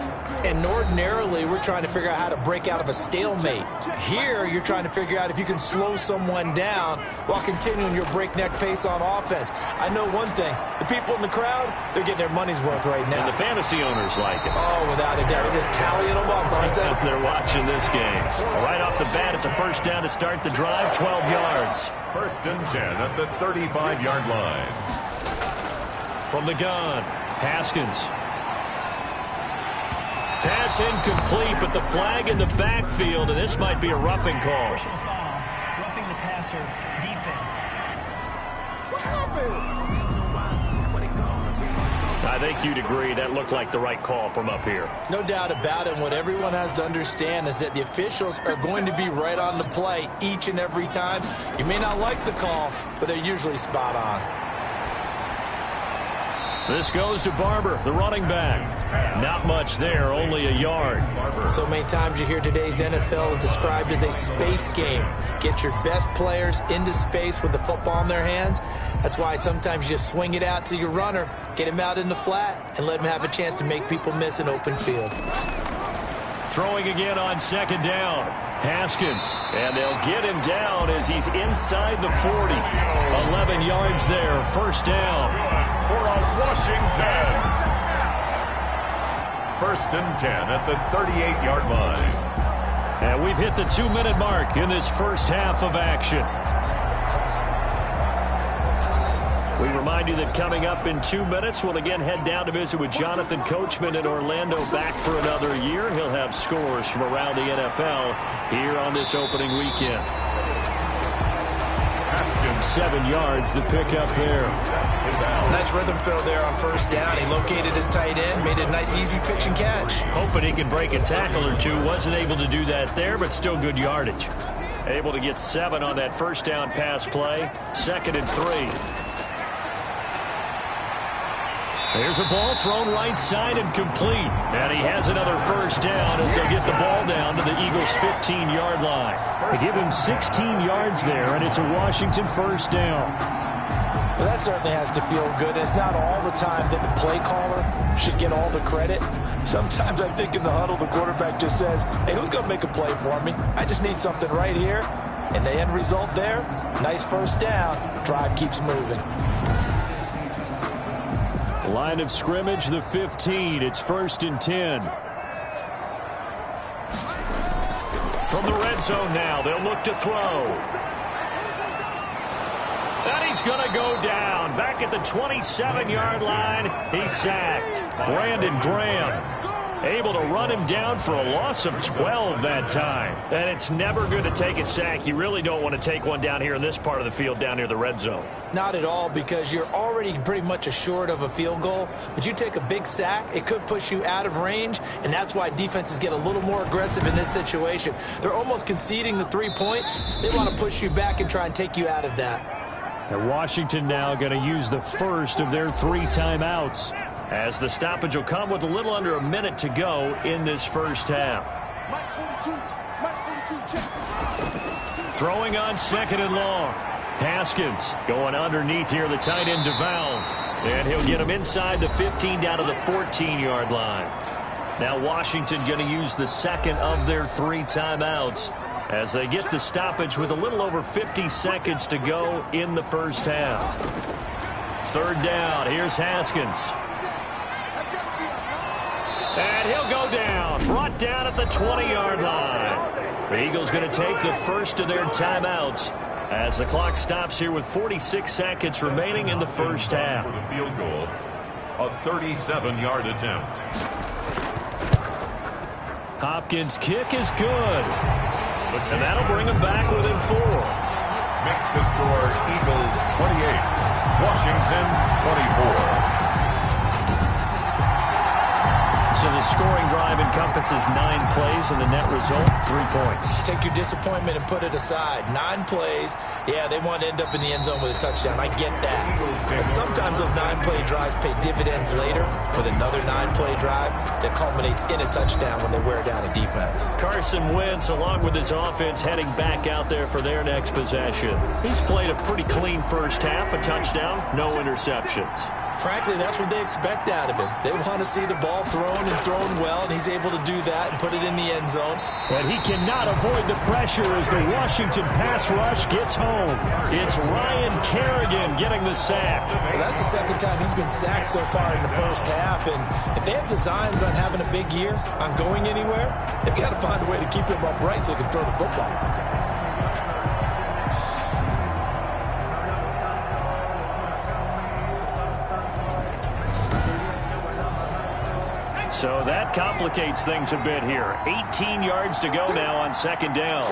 And ordinarily, we're trying to figure out how to break out of a stalemate. Here, you're trying to figure out if you can slow someone down while continuing your breakneck pace on offense. I know one thing. The people in the crowd, they're getting their money's worth right now. And the fantasy owners like it. Oh, without a doubt. They're just tallying them up, aren't they? They're watching this game. Right off the bat, it's a 1st down to start the drive, 12 yards. 1st and 10 at the 35-yard line. From the gun, Haskins. Pass incomplete, but the flag in the backfield, and this might be a roughing call. Personal foul, roughing the passer, defense. I think you'd agree that looked like the right call from up here. No doubt about it. What everyone has to understand is that the officials are going to be right on the play each and every time. You may not like the call, but they're usually spot on. This goes to Barber, the running back. Not much there, only a yard. So many times you hear today's NFL described as a space game. Get your best players into space with the football in their hands. That's why sometimes you just swing it out to your runner, get him out in the flat, and let him have a chance to make people miss an open field. Throwing again on 2nd down. Haskins, and they'll get him down as he's inside the 40. 11 yards there, 1st down. For a Washington. 1st and 10 at the 38-yard line. And we've hit the 2-minute mark in this first half of action. We remind you that coming up in 2 minutes, we'll again head down to visit with Jonathan Coachman in Orlando, back for another year. He'll have scores from around the NFL here on this opening weekend. 7 yards, the pickup there. Nice rhythm throw there on 1st down. He located his tight end, made it a nice, easy pitch and catch. Hoping he can break a tackle or two. Wasn't able to do that there, but still good yardage. Able to get 7 on that 1st down pass play. 2nd and 3. There's a ball thrown right side and complete. And he has another first down as they'll get the ball down to the Eagles' 15-yard line. They give him 16 yards there, and it's a Washington first down. Well, that certainly has to feel good. It's not all the time that the play caller should get all the credit. Sometimes I think in the huddle, the quarterback just says, hey, who's going to make a play for me? I just need something right here. And the end result there, nice first down. Drive keeps moving. Line of scrimmage, the 15. It's 1st and 10. From the red zone now, they'll look to throw. And he's going to go down. Back at the 27-yard line, he's sacked. Brandon Graham able to run him down for a loss of 12 that time. And it's never good to take a sack. You really don't want to take one down here in this part of the field down near the red zone. Not at all, because you're already pretty much assured of a field goal. But you take a big sack, it could push you out of range, and that's why defenses get a little more aggressive in this situation. They're almost conceding the 3 points. They want to push you back and try and take you out of that. And Washington now going to use the first of their 3 timeouts, as the stoppage will come with a little under a minute to go in this first half. Throwing on 2nd and long. Haskins going underneath here, the tight end DeValve. And he'll get him inside the 15 down to the 14-yard line. Now Washington going to use the second of their 3 timeouts as they get the stoppage with a little over 50 seconds to go in the first half. 3rd down. Here's Haskins. And he'll go down. Brought down at the 20-yard line. The Eagles going to take the first of their timeouts as the clock stops here with 46 seconds remaining in the first half. For the field goal, a 37-yard attempt. Hopkins' kick is good. And that'll bring them back within 4. Makes the score Eagles 28, Washington 24. So the scoring drive encompasses 9 plays, and the net result, 3 points. Take your disappointment and put it aside. 9 plays. Yeah, they want to end up in the end zone with a touchdown. I get that. But sometimes those 9-play drives pay dividends later with another 9-play drive that culminates in a touchdown when they wear down a defense. Carson Wentz, along with his offense, heading back out there for their next possession. He's played a pretty clean first half, a touchdown, no interceptions. Frankly, that's what they expect out of him. They want to see the ball thrown and thrown well, and he's able to do that and put it in the end zone. But he cannot avoid the pressure as the Washington pass rush gets home. It's Ryan Kerrigan getting the sack. Well, that's the 2nd time he's been sacked so far in the first half, and if they have designs on having a big year, on going anywhere, they've got to find a way to keep him upright so he can throw the football. So that complicates things a bit here. 18 yards to go now on 2nd down.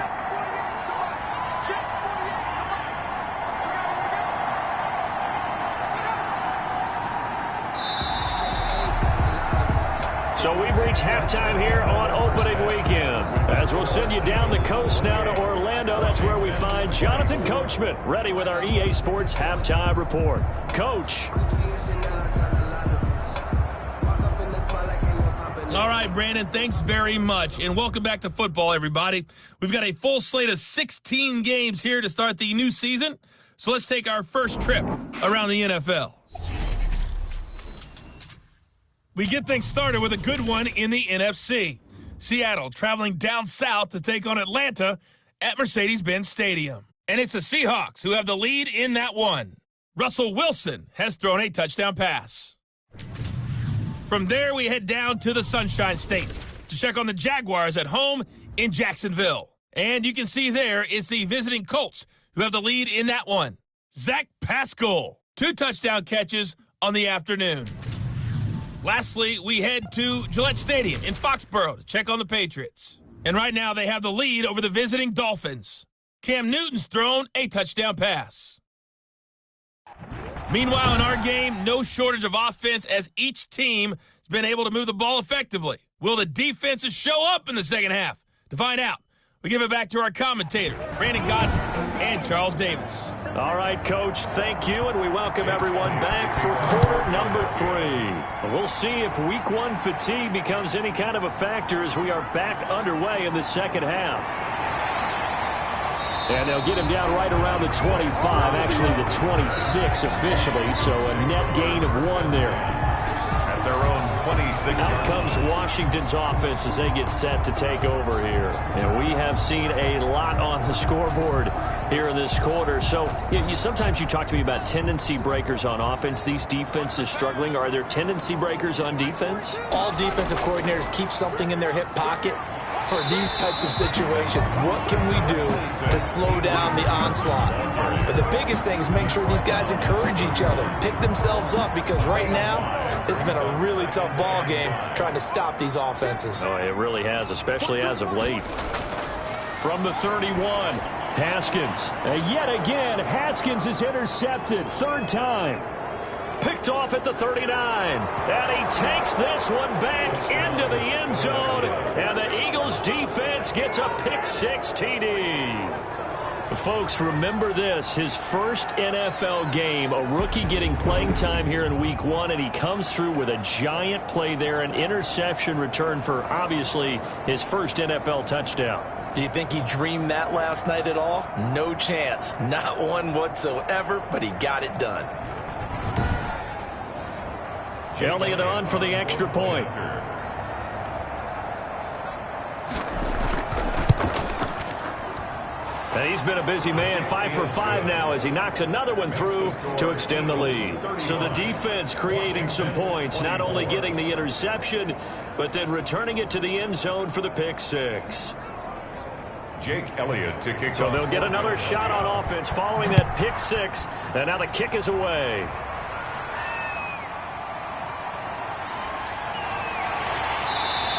So we've reached halftime here on opening weekend. As we'll send you down the coast now to Orlando, that's where we find Jonathan Coachman, ready with our EA Sports Halftime Report. Coach. All right, Brandon, thanks very much, and welcome back to football, everybody. We've got a full slate of 16 games here to start the new season, so let's take our first trip around the NFL. We get things started with a good one in the NFC. Seattle traveling down south to take on Atlanta at Mercedes-Benz Stadium. And it's the Seahawks who have the lead in that one. Russell Wilson has thrown a touchdown pass. From there, we head down to the Sunshine State to check on the Jaguars at home in Jacksonville. And you can see there it's the visiting Colts who have the lead in that one. Zach Pascal, 2 touchdown catches on the afternoon. Lastly, we head to Gillette Stadium in Foxborough to check on the Patriots. And right now, they have the lead over the visiting Dolphins. Cam Newton's thrown a touchdown pass. Meanwhile, in our game, no shortage of offense as each team has been able to move the ball effectively. Will the defenses show up in the second half? To find out, we give it back to our commentators, Brandon Godfrey and Charles Davis. All right, Coach, thank you, and we welcome everyone back for quarter number 3. We'll see if week 1 fatigue becomes any kind of a factor as we are back underway in the second half. And they'll get him down right around the 25, actually the 26 officially, so a net gain of 1 there. At their own 26. Out comes Washington's offense as they get set to take over here. And we have seen a lot on the scoreboard here in this quarter. So sometimes you talk to me about tendency breakers on offense. These defenses struggling. Are there tendency breakers on defense? All defensive coordinators keep something in their hip pocket for these types of situations. What can we do to slow down the onslaught? But the biggest thing is make sure these guys encourage each other, pick themselves up, because right now it's been a really tough ball game trying to stop these offenses. Oh, it really has, especially as of late. From the 31, Haskins. Yet again, Haskins is intercepted. 3rd time. Picked off at the 39. And he takes this one back into the end zone. And the Eagles defense gets a pick-6 TD. Folks, remember this. His first NFL game, a rookie getting playing time here in week 1, and he comes through with a giant play there, an interception return for, obviously, his first NFL touchdown. Do you think he dreamed that last night at all? No chance. Not one whatsoever, but he got it done. Elliott on for the extra point. And he's been a busy man, 5 for 5 now as he knocks another one through to extend the lead. So the defense creating some points, not only getting the interception, but then returning it to the end zone for the pick-6. Jake Elliott to kick off. So they'll get another shot on offense following that pick-6, and now the kick is away.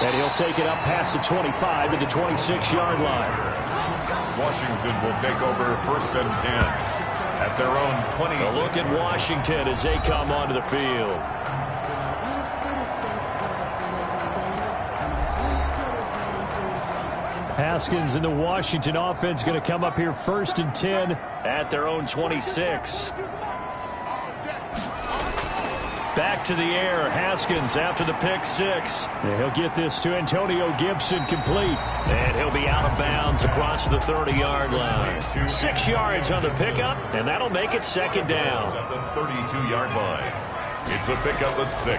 And he'll take it up past the 25 to the 26-yard line. Washington will take over 1st and 10 at their own 20. A look at Washington as they come onto the field. Haskins and the Washington offense going to come up here 1st and 10 at their own 26. Back to the air, Haskins after the pick-6. And he'll get this to Antonio Gibson complete. And he'll be out of bounds across the 30-yard line. 6 yards on the pickup, and that'll make it 2nd down. At the 32-yard line. It's a pickup at 6.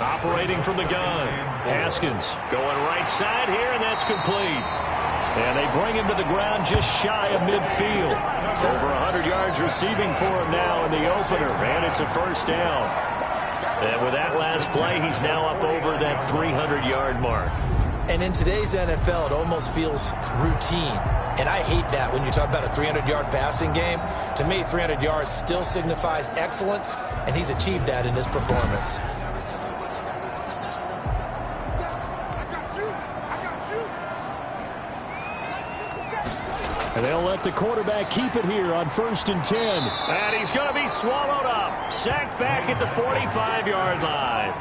Operating from the gun. Haskins going right side here, and that's complete. And they bring him to the ground just shy of midfield. Over 100 yards receiving for him now in the opener, and it's a 1st down. And with that last play, he's now up over that 300-yard mark. And in today's NFL, it almost feels routine. And I hate that when you talk about a 300-yard passing game. To me, 300 yards still signifies excellence, and he's achieved that in this performance. And they'll let the quarterback keep it here on 1st and 10. And he's going to be swallowed up. Sacked back at the 45-yard line.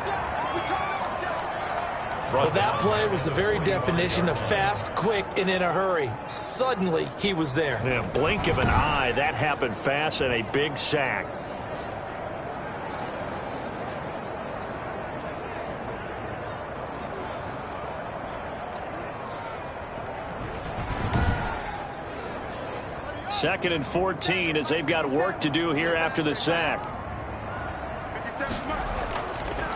Well, that play was the very definition of fast, quick, and in a hurry. Suddenly, he was there. Yeah, blink of an eye. That happened fast and a big sack. Second and 14 as they've got work to do here after the sack.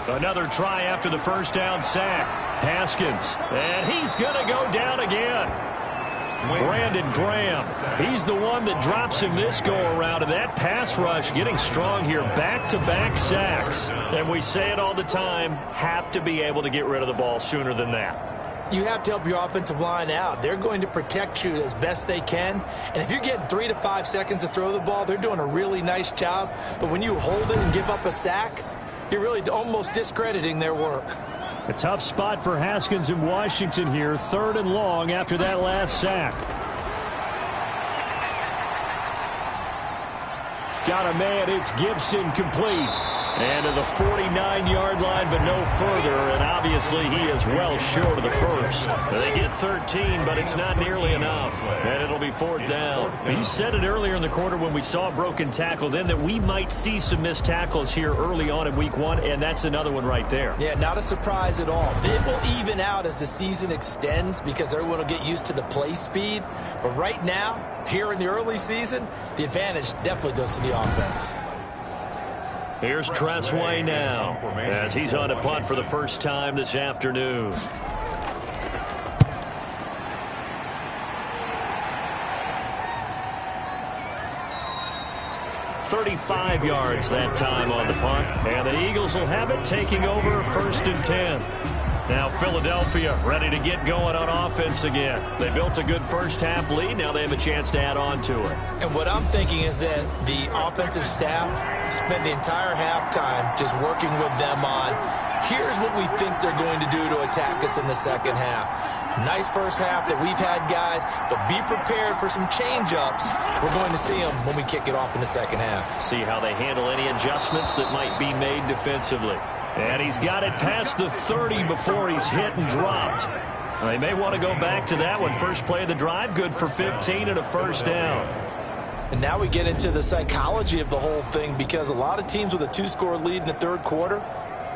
Another try after the 1st down sack. Haskins. And he's going to go down again. Brandon Graham. He's the one that drops him this go-around. And that pass rush getting strong here. Back-to-back sacks. And we say it all the time, have to be able to get rid of the ball sooner than that. You have to help your offensive line out. They're going to protect you as best they can. And if you're getting 3 to 5 seconds to throw the ball, they're doing a really nice job. But when you hold it and give up a sack, you're really almost discrediting their work. A tough spot for Haskins in Washington here. 3rd and long after that last sack. Got a man. It's Gibson complete. And to the 49-yard line, but no further. And obviously, he is well short of the first. They get 13, but it's not nearly enough. And it'll be 4th down. You said it earlier in the quarter when we saw a broken tackle then that we might see some missed tackles here early on in week 1, and that's another one right there. Yeah, not a surprise at all. It will even out as the season extends because everyone will get used to the play speed. But right now, here in the early season, the advantage definitely goes to the offense. Here's Tressway now as he's on a punt for the first time this afternoon. "35 yards that time on the punt, and the Eagles will have it taking over 1st and 10. Now Philadelphia ready to get going on offense again. They built a good first-half lead. Now they have a chance to add on to it. And what I'm thinking is that the offensive staff spent the entire halftime just working with them on, here's what we think they're going to do to attack us in the second half. Nice first half that we've had, guys, but be prepared for some change-ups. We're going to see them when we kick it off in the second half. See how they handle any adjustments that might be made defensively. And he's got it past the 30 before he's hit and dropped. They may want to go back to that one. First play of the drive, good for 15 and a first down. And now we get into the psychology of the whole thing because a lot of teams with a 2-score lead in the third quarter,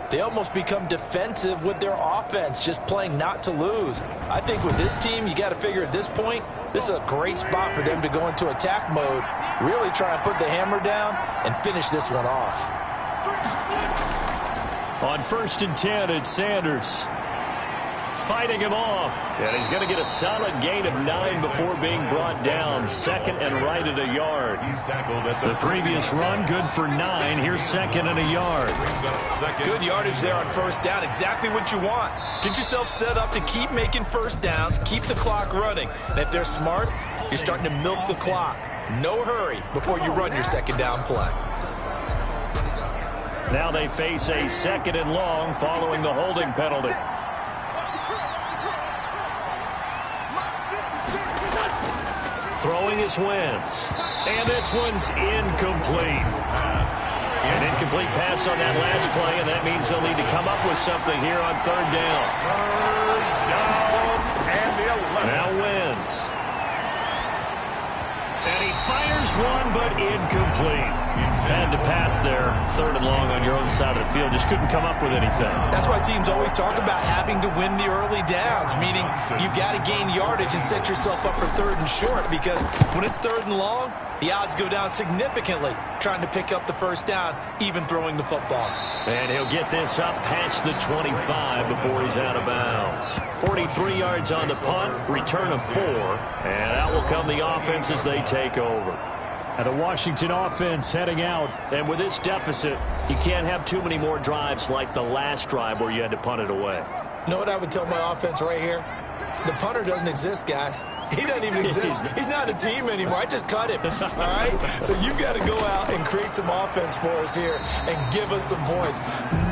they almost become defensive with their offense, just playing not to lose. I think with this team, you got to figure at this point, this is a great spot for them to go into attack mode, really try and put the hammer down and finish this one off. On 1st and 10, it's Sanders. Fighting him off. And he's going to get a solid gain of 9 before being brought down. 2nd and right at a yard. The previous run, good for 9. Here's 2nd and a yard. Good yardage there on first down. Exactly what you want. Get yourself set up to keep making first downs, keep the clock running. And if they're smart, you're starting to milk the clock. No hurry before you run your second down play. Now they face a 2nd and long following the holding penalty. Throwing is Wentz. And this one's incomplete. An incomplete pass on that last play, and that means they'll need to come up with something here on 3rd down. And the 11. Now Wentz. And he fires one, but incomplete. Had to pass there, 3rd and long on your own side of the field. Just couldn't come up with anything. That's why teams always talk about having to win the early downs, meaning you've got to gain yardage and set yourself up for 3rd and short, because when it's 3rd and long, the odds go down significantly trying to pick up the first down, even throwing the football. And he'll get this up past the 25 before he's out of bounds. 43 yards on the punt, return of 4, and out will come the offense as they take over. And the Washington offense heading out. And with this deficit, you can't have too many more drives like the last drive where you had to punt it away. You know what I would tell my offense right here? The punter doesn't exist, guys. He doesn't even exist. He's not a team anymore. I just cut him. All right? So you've got to go out and create some offense for us here and give us some points.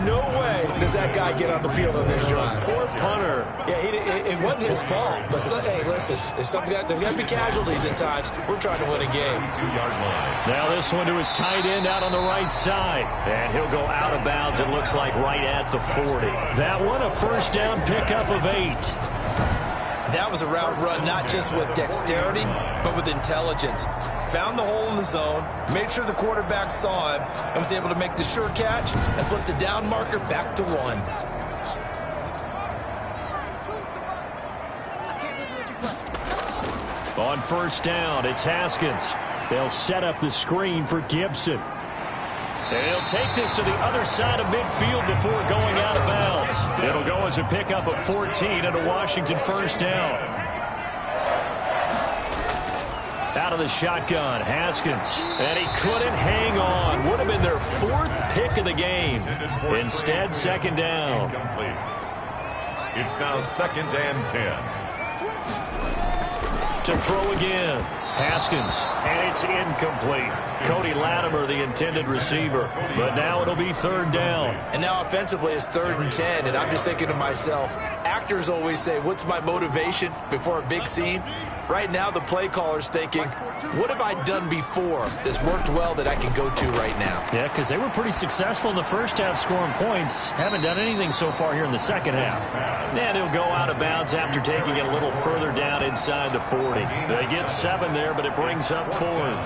No way does that guy get on the field on this drive. Poor punter. Yeah, it wasn't his fault. But, hey, listen, there's got to be casualties at times. We're trying to win a game. 2-yard line. Now this one to his tight end out on the right side. And he'll go out of bounds, it looks like, right at the 40. That one a first down pickup of 8. That was a route run not just with dexterity, but with intelligence. Found the hole in the zone, made sure the quarterback saw him, and was able to make the sure catch and flip the down marker back to 1. On first down, it's Haskins. They'll set up the screen for Gibson. And he'll take this to the other side of midfield before going out of bounds. It'll go as a pickup of 14 and a Washington first down. Out of the shotgun, Haskins. And he couldn't hang on. Would have been their 4th pick of the game. Instead, 2nd down. It's now 2nd and 10. To throw again. Haskins, and it's incomplete. Cody Latimer, the intended receiver. But now it'll be 3rd down. And now offensively it's 3rd and 10, and I'm just thinking to myself, actors always say, what's my motivation before a big scene? Right now, the play caller's thinking, what have I done before that's worked well that I can go to right now? Yeah, because they were pretty successful in the first half scoring points. Haven't done anything so far here in the second half. And he'll go out of bounds after taking it a little further down inside the 40. They get 7 there, but it brings up 4th.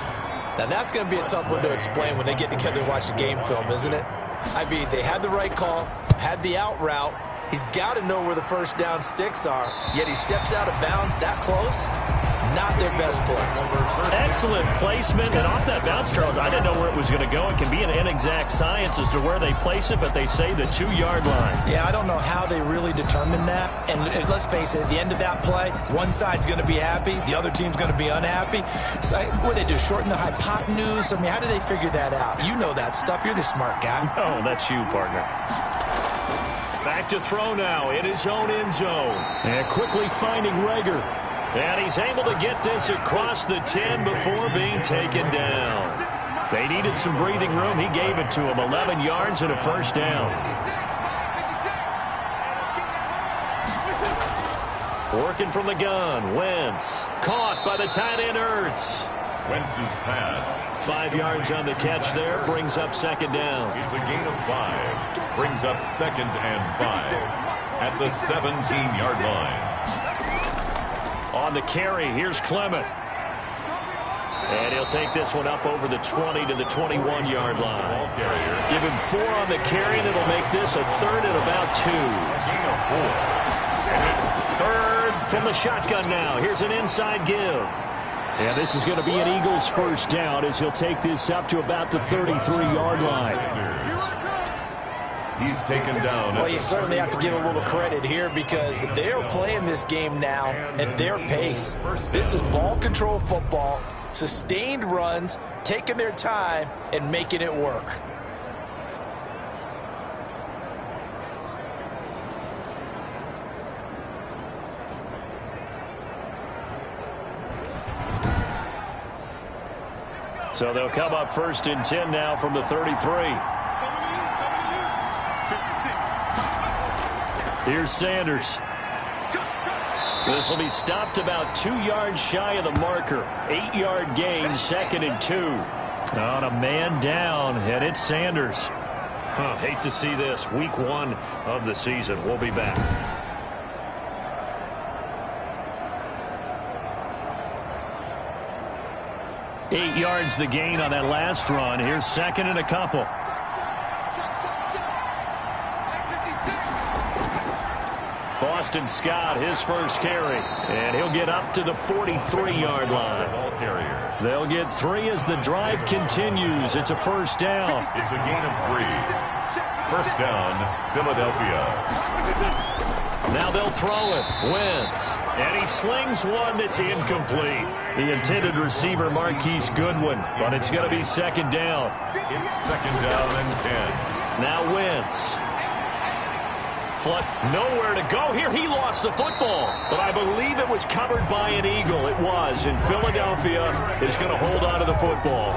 Now, that's going to be a tough one to explain when they get together and watch the game film, isn't it? I mean, they had the right call, had the out route. He's got to know where the first down sticks are, yet he steps out of bounds that close. Not their best play. Excellent placement, and off that bounce, Charles, I didn't know where it was going to go. It can be an inexact science as to where they place it, but they say the 2-yard line. Yeah, I don't know how they really determined that. And let's face it, at the end of that play, one side's going to be happy, the other team's going to be unhappy. It's like, what do they do, shorten the hypotenuse? I mean, how do they figure that out? You know that stuff. You're the smart guy. Oh, that's you, partner. Back to throw now in his own end zone. And quickly finding Rager. And he's able to get this across the 10 before being taken down. They needed some breathing room. He gave it to him. 11 yards and a first down. Working from the gun. Wentz. Caught by the tight end Ertz. Wentz's pass. 5 yards on the catch there. Brings up second down. It's a gain of 5. Brings up 2nd and 5 at the 17-yard line. On the carry, here's Clement. And he'll take this one up over the 20 to the 21-yard line. Give him 4 on the carry, and it'll make this a 3rd and about 2. Gain of 4. And it's 3rd from the shotgun now. Here's an inside give. And this is going to be an Eagles first down as he'll take this up to about the 33-yard line. He's taken down. Well, you certainly have to give a little credit here because they are playing this game now at their pace. This is ball control football, sustained runs, taking their time, and making it work. So they'll come up 1st and 10 now from the 33. Here's Sanders. This will be stopped about 2 yards shy of the marker. 8-yard gain, 2nd and 2. On a man down, and it's Sanders. Hate to see this. Week 1 of the season. We'll be back. Eight yards the gain on that last run. Here's 2nd and a couple. Boston Scott, his first carry. And he'll get up to the 43-yard line. They'll get 3 as the drive continues. It's a first down. It's a gain of 3. First down, Philadelphia. Now they'll throw it. Wentz. And he slings one that's incomplete. The intended receiver, Marquise Goodwin. But it's going to be 2nd down. It's 2nd down and 10. Now Wentz. Nowhere to go here. He lost the football. But I believe it was covered by an Eagle. It was. And Philadelphia is going to hold on to the football.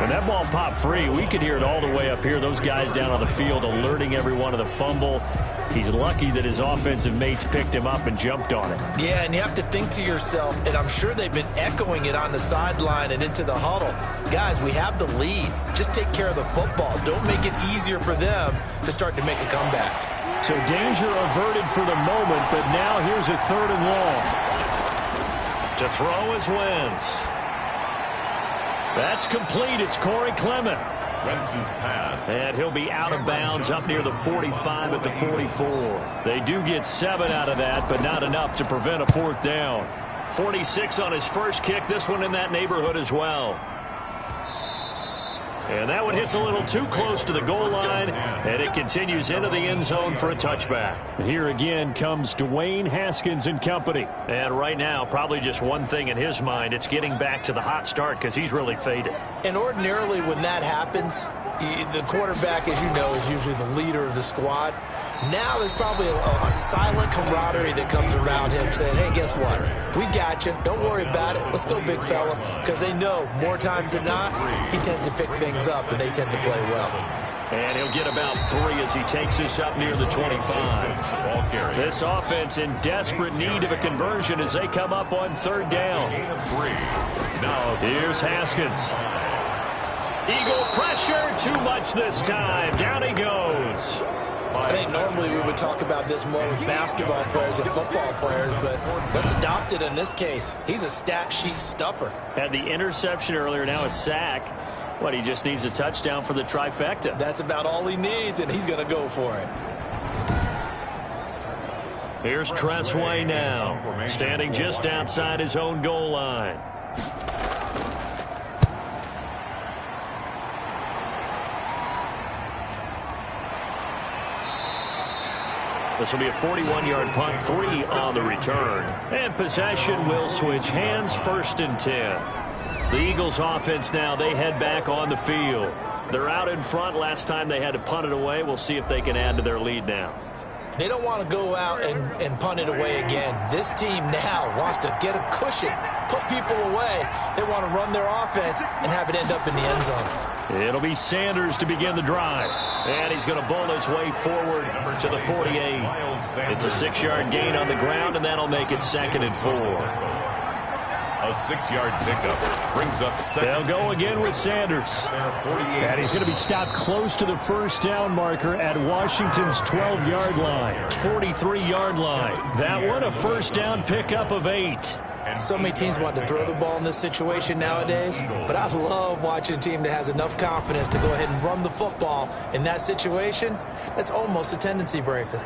When that ball popped free, we could hear it all the way up here. Those guys down on the field alerting everyone of the fumble. He's lucky that his offensive mates picked him up and jumped on it. Yeah, and you have to think to yourself, and I'm sure they've been echoing it on the sideline and into the huddle. Guys, we have the lead. Just take care of the football. Don't make it easier for them to start to make a comeback. So danger averted for the moment, but now here's a 3rd and long. To throw is Wentz. That's complete. It's Corey Clement. Wentz's pass. And he'll be out of bounds up near the 45 at the 44. They do get 7 out of that, but not enough to prevent a 4th down. 46 on his first kick. This one in that neighborhood as well. And that one hits a little too close to the goal line, and it continues into the end zone for a touchback. Here again comes Dwayne Haskins and company. And right now, probably just one thing in his mind, it's getting back to the hot start because he's really faded. And ordinarily when that happens, the quarterback, as you know, is usually the leader of the squad. Now there's probably a silent camaraderie that comes around him saying, hey, guess what? We got you. Don't worry about it. Let's go, big fella. Because they know more times than not, he tends to pick things up and they tend to play well. And he'll get about 3 as he takes this up near the 25. This offense in desperate need of a conversion as they come up on 3rd down. Now here's Haskins. Eagle pressure, too much this time. Down he goes. I think normally we would talk about this more with basketball players and football players, but let's adopt it in this case. He's a stat sheet stuffer. Had the interception earlier, now a sack. What, he just needs a touchdown for the trifecta. That's about all he needs, and he's going to go for it. Here's Tressway now, standing just outside his own goal line. This will be a 41-yard punt, 3 on the return. And possession will switch hands, 1st and 10. The Eagles offense now, they head back on the field. They're out in front. Last time they had to punt it away. We'll see if they can add to their lead now. They don't want to go out and punt it away again. This team now wants to get a cushion, put people away. They want to run their offense and have it end up in the end zone. It'll be Sanders to begin the drive. And he's going to bowl his way forward to the 48. It's a 6-yard gain on the ground, and that'll make it 2nd and 4. A 6-yard pickup brings up 2nd. They'll go again with Sanders. And he's going to be stopped close to the 1st down marker at Washington's 12-yard line. 43-yard line. That one a 1st down pickup of 8. So many teams want to throw the ball in this situation nowadays, but I love watching a team that has enough confidence to go ahead and run the football in that situation. That's almost a tendency breaker.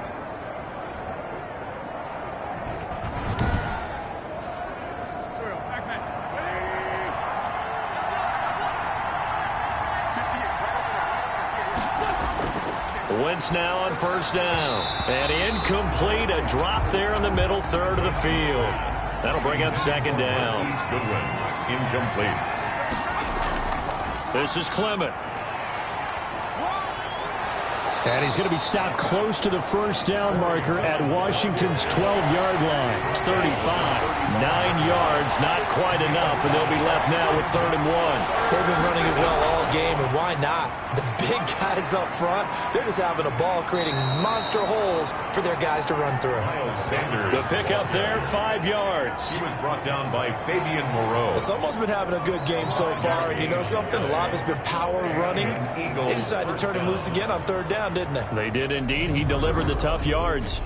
Wentz now on 1st down. And incomplete, a drop there in the middle 3rd of the field. That'll bring up 2nd down. Goodwin, incomplete. This is Clement. And he's going to be stopped close to the 1st down marker at Washington's 12-yard line. It's 35. 9 yards, not quite enough, and they'll be left now with 3rd and 1. They've been running it well all game, and why not? The big guys up front, they're just having a ball, creating monster holes for their guys to run through. The pickup there, 5 yards. He was brought down by Fabian Moreau. Someone's been having a good game so far, and you know something? A lot has been power running. They decided to turn him loose again on 3rd down, didn't they? They did indeed. He delivered the tough yards.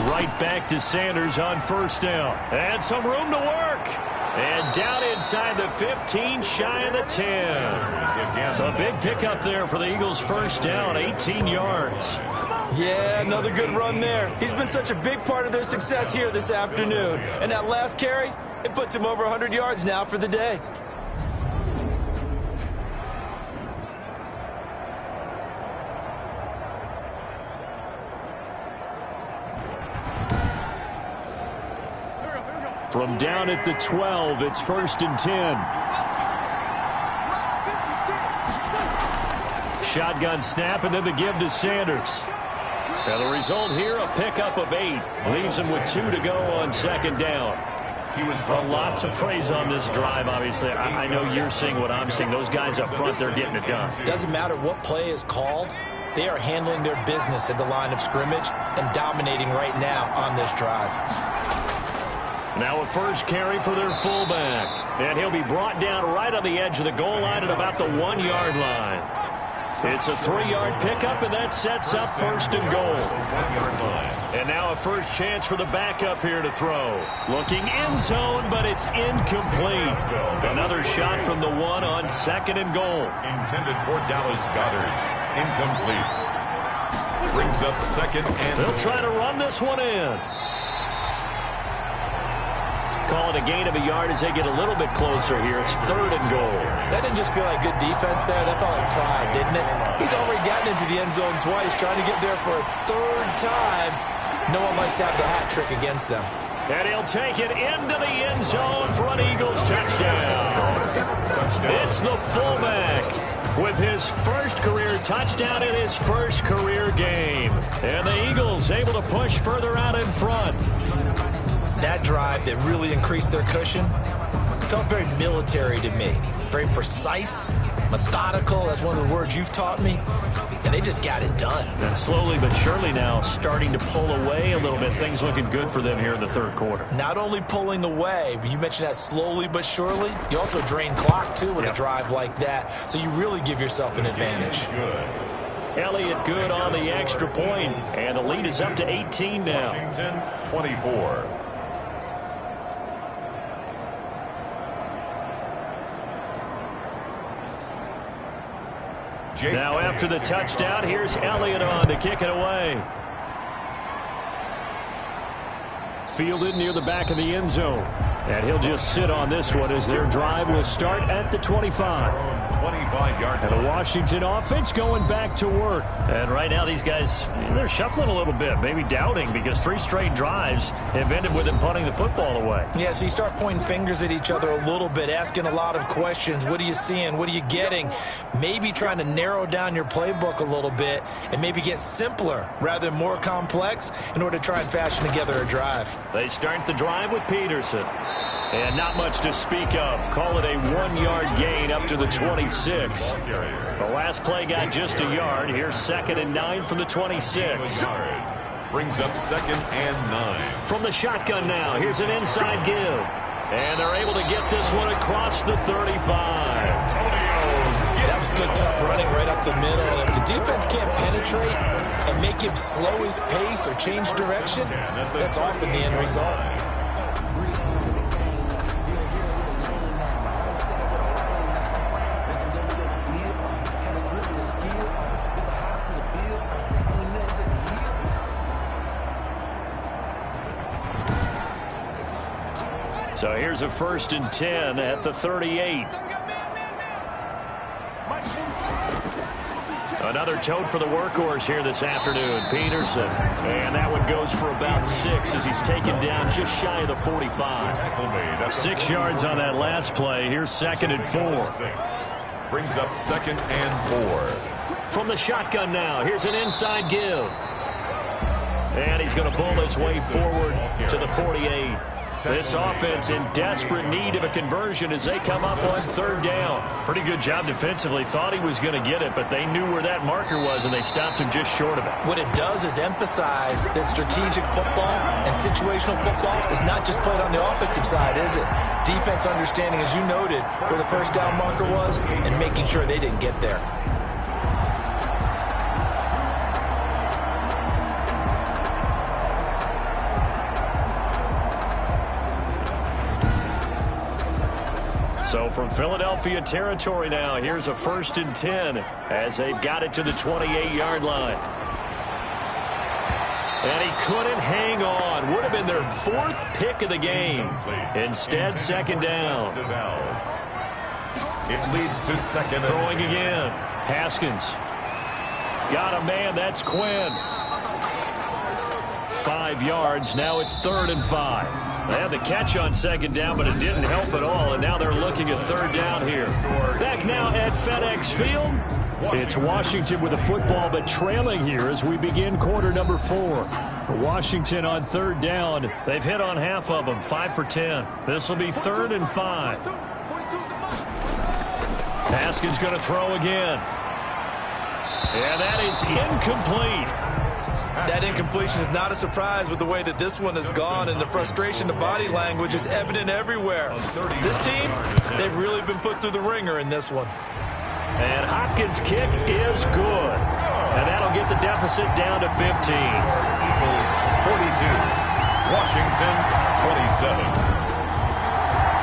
Right back to Sanders on 1st down. And some room to work. And down inside the 15, shy of the 10. A big pickup there for the Eagles' 1st down, 18 yards. Yeah, another good run there. He's been such a big part of their success here this afternoon. And that last carry, it puts him over 100 yards now for the day. From down at the 12, it's 1st and 10. Shotgun snap, and then the give to Sanders. Now the result here, a pickup of 8. Leaves him with 2 to go on 2nd down. Lots of praise on this drive, obviously. I know you're seeing what I'm seeing. Those guys up front, they're getting it done. Doesn't matter what play is called. They are handling their business at the line of scrimmage and dominating right now on this drive. Now a first carry for their fullback. And he'll be brought down right on the edge of the goal line at about the 1-yard line. It's a 3-yard pickup, and that sets up 1st and goal. And now a first chance for the backup here to throw. Looking end zone, but it's incomplete. Another shot from the 1 on 2nd and goal. Intended for Dallas Goedert. Incomplete. Brings up 2nd and... They'll try to run this one in. Call it a gain of a yard as they get a little bit closer here. It's 3rd and goal. That didn't just feel like good defense there. That felt like pride, didn't it? He's already gotten into the end zone twice, trying to get there for a 3rd time. No one likes to have the hat trick against them. And he'll take it into the end zone for an Eagles touchdown. It's the fullback with his first career touchdown in his first career game. And the Eagles able to push further out in front. That drive that really increased their cushion felt very military to me. Very precise, methodical. That's one of the words you've taught me. And they just got it done. And slowly but surely now starting to pull away a little bit. Things looking good for them here in the third quarter. Not only pulling away, but you mentioned that slowly but surely. You also drain clock, too, with a drive like that. So you really give yourself an advantage. Elliott good on the extra point. And the lead is up to 18 now. Washington, 24. Now after the touchdown, here's Elliott on to kick it away. Fielded near the back of the end zone. And he'll just sit on this one as their drive will start at the 25. 25-yard And the Washington offense going back to work. And right now these guys, they're shuffling a little bit, maybe doubting, because 3 straight drives have ended with them punting the football away. Yeah, so you start pointing fingers at each other a little bit, asking a lot of questions. What are you seeing? What are you getting? Maybe trying to narrow down your playbook a little bit and maybe get simpler rather than more complex in order to try and fashion together a drive. They start the drive with Peterson. And not much to speak of. Call it a 1-yard gain up to the 26. The last play got just a yard. Here's 2nd and 9 from the 26. Brings up 2nd and 9. From the shotgun now, here's an inside give. And they're able to get this one across the 35. That was good, tough running right up the middle. And if the defense can't penetrate and make him slow his pace or change direction, that's often the end result. So here's a 1st and 10 at the 38. Another tote for the workhorse here this afternoon, Peterson. And that one goes for about 6 as he's taken down just shy of the 45. 6 yards on that last play. Here's 2nd and 4. Brings up 2nd and 4. From the shotgun now, here's an inside give. And he's going to pull his way forward to the 48. This offense in desperate need of a conversion as they come up on 3rd down. Pretty good job defensively. Thought he was going to get it, but they knew where that marker was, and they stopped him just short of it. What it does is emphasize that strategic football and situational football is not just played on the offensive side, is it? Defense understanding, as you noted, where the 1st down marker was and making sure they didn't get there. So from Philadelphia territory now, here's a 1st and 10 as they've got it to the 28-yard line. And he couldn't hang on. Would have been their 4th pick of the game. Instead, 2nd down. It leads to 2nd. Throwing again. Haskins. Got a man. That's Quinn. 5 yards. Now it's 3rd and 5. They had the catch on 2nd down, but it didn't help at all, and now they're looking at 3rd down here. Back now at FedEx Field. It's Washington with the football, but trailing here as we begin quarter number 4. Washington on 3rd down. They've hit on half of them, 5 for 10. This will be 3rd and 5. Haskins going to throw again. And that is incomplete. That incompletion is not a surprise with the way that this one has gone, and the frustration, the body language is evident everywhere. This team, they've really been put through the ringer in this one. And Hopkins' kick is good. And that'll get the deficit down to 15. Eagles 42. Washington 27.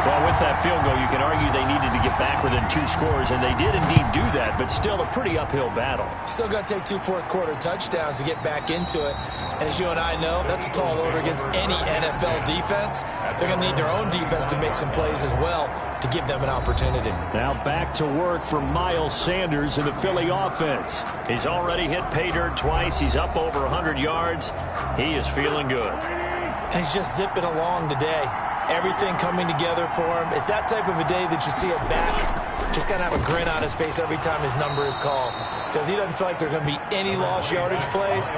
Well, with that field goal, you can argue they needed to get back within 2 scores, and they did indeed do that, but still a pretty uphill battle. Still going to take 2 fourth-quarter touchdowns to get back into it. And as you and I know, that's a tall order against any NFL defense. They're going to need their own defense to make some plays as well to give them an opportunity. Now back to work for Miles Sanders in the Philly offense. He's already hit pay dirt twice. He's up over 100 yards. He is feeling good. And he's just zipping along today. Everything coming together for him. It's that type of a day that you see a back just kind of have a grin on his face every time his number is called. Because he doesn't feel like there are going to be any lost yardage plays.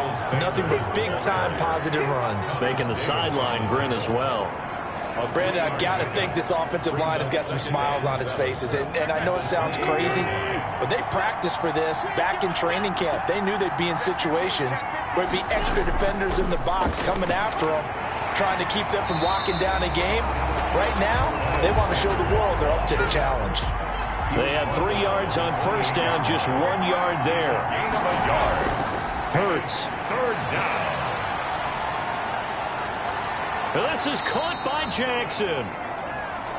Nothing but big-time positive runs. Making the sideline grin as well. Well, Brandon, I've got to think this offensive line has got some smiles on its faces. And I know it sounds crazy, but they practiced for this back in training camp. They knew they'd be in situations where it'd be extra defenders in the box coming after them, trying to keep them from locking down a game. Right now, they want to show the world they're up to the challenge. They had 3 yards on first down, just 1 yard there. Gain of a yard. Hurts. Third down. This is caught by Jackson.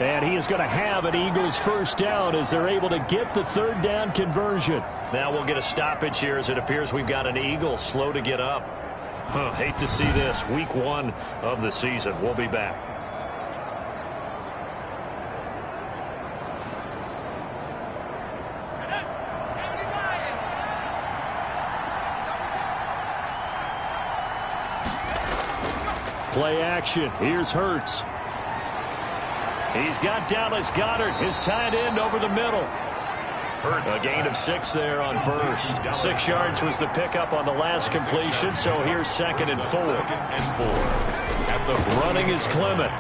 And he is going to have an Eagles first down as they're able to get the third down conversion. Now we'll get a stoppage here as it appears we've got an Eagle slow to get up. Hate to see this. Week 1 of the season. We'll be back. Play action. Here's Hurts. He's got Dallas Goedert, his tight end, over the middle. A gain of 6 there on first. 6 yards was the pickup on the last completion, so here's 2nd and 4. At the running is Clement.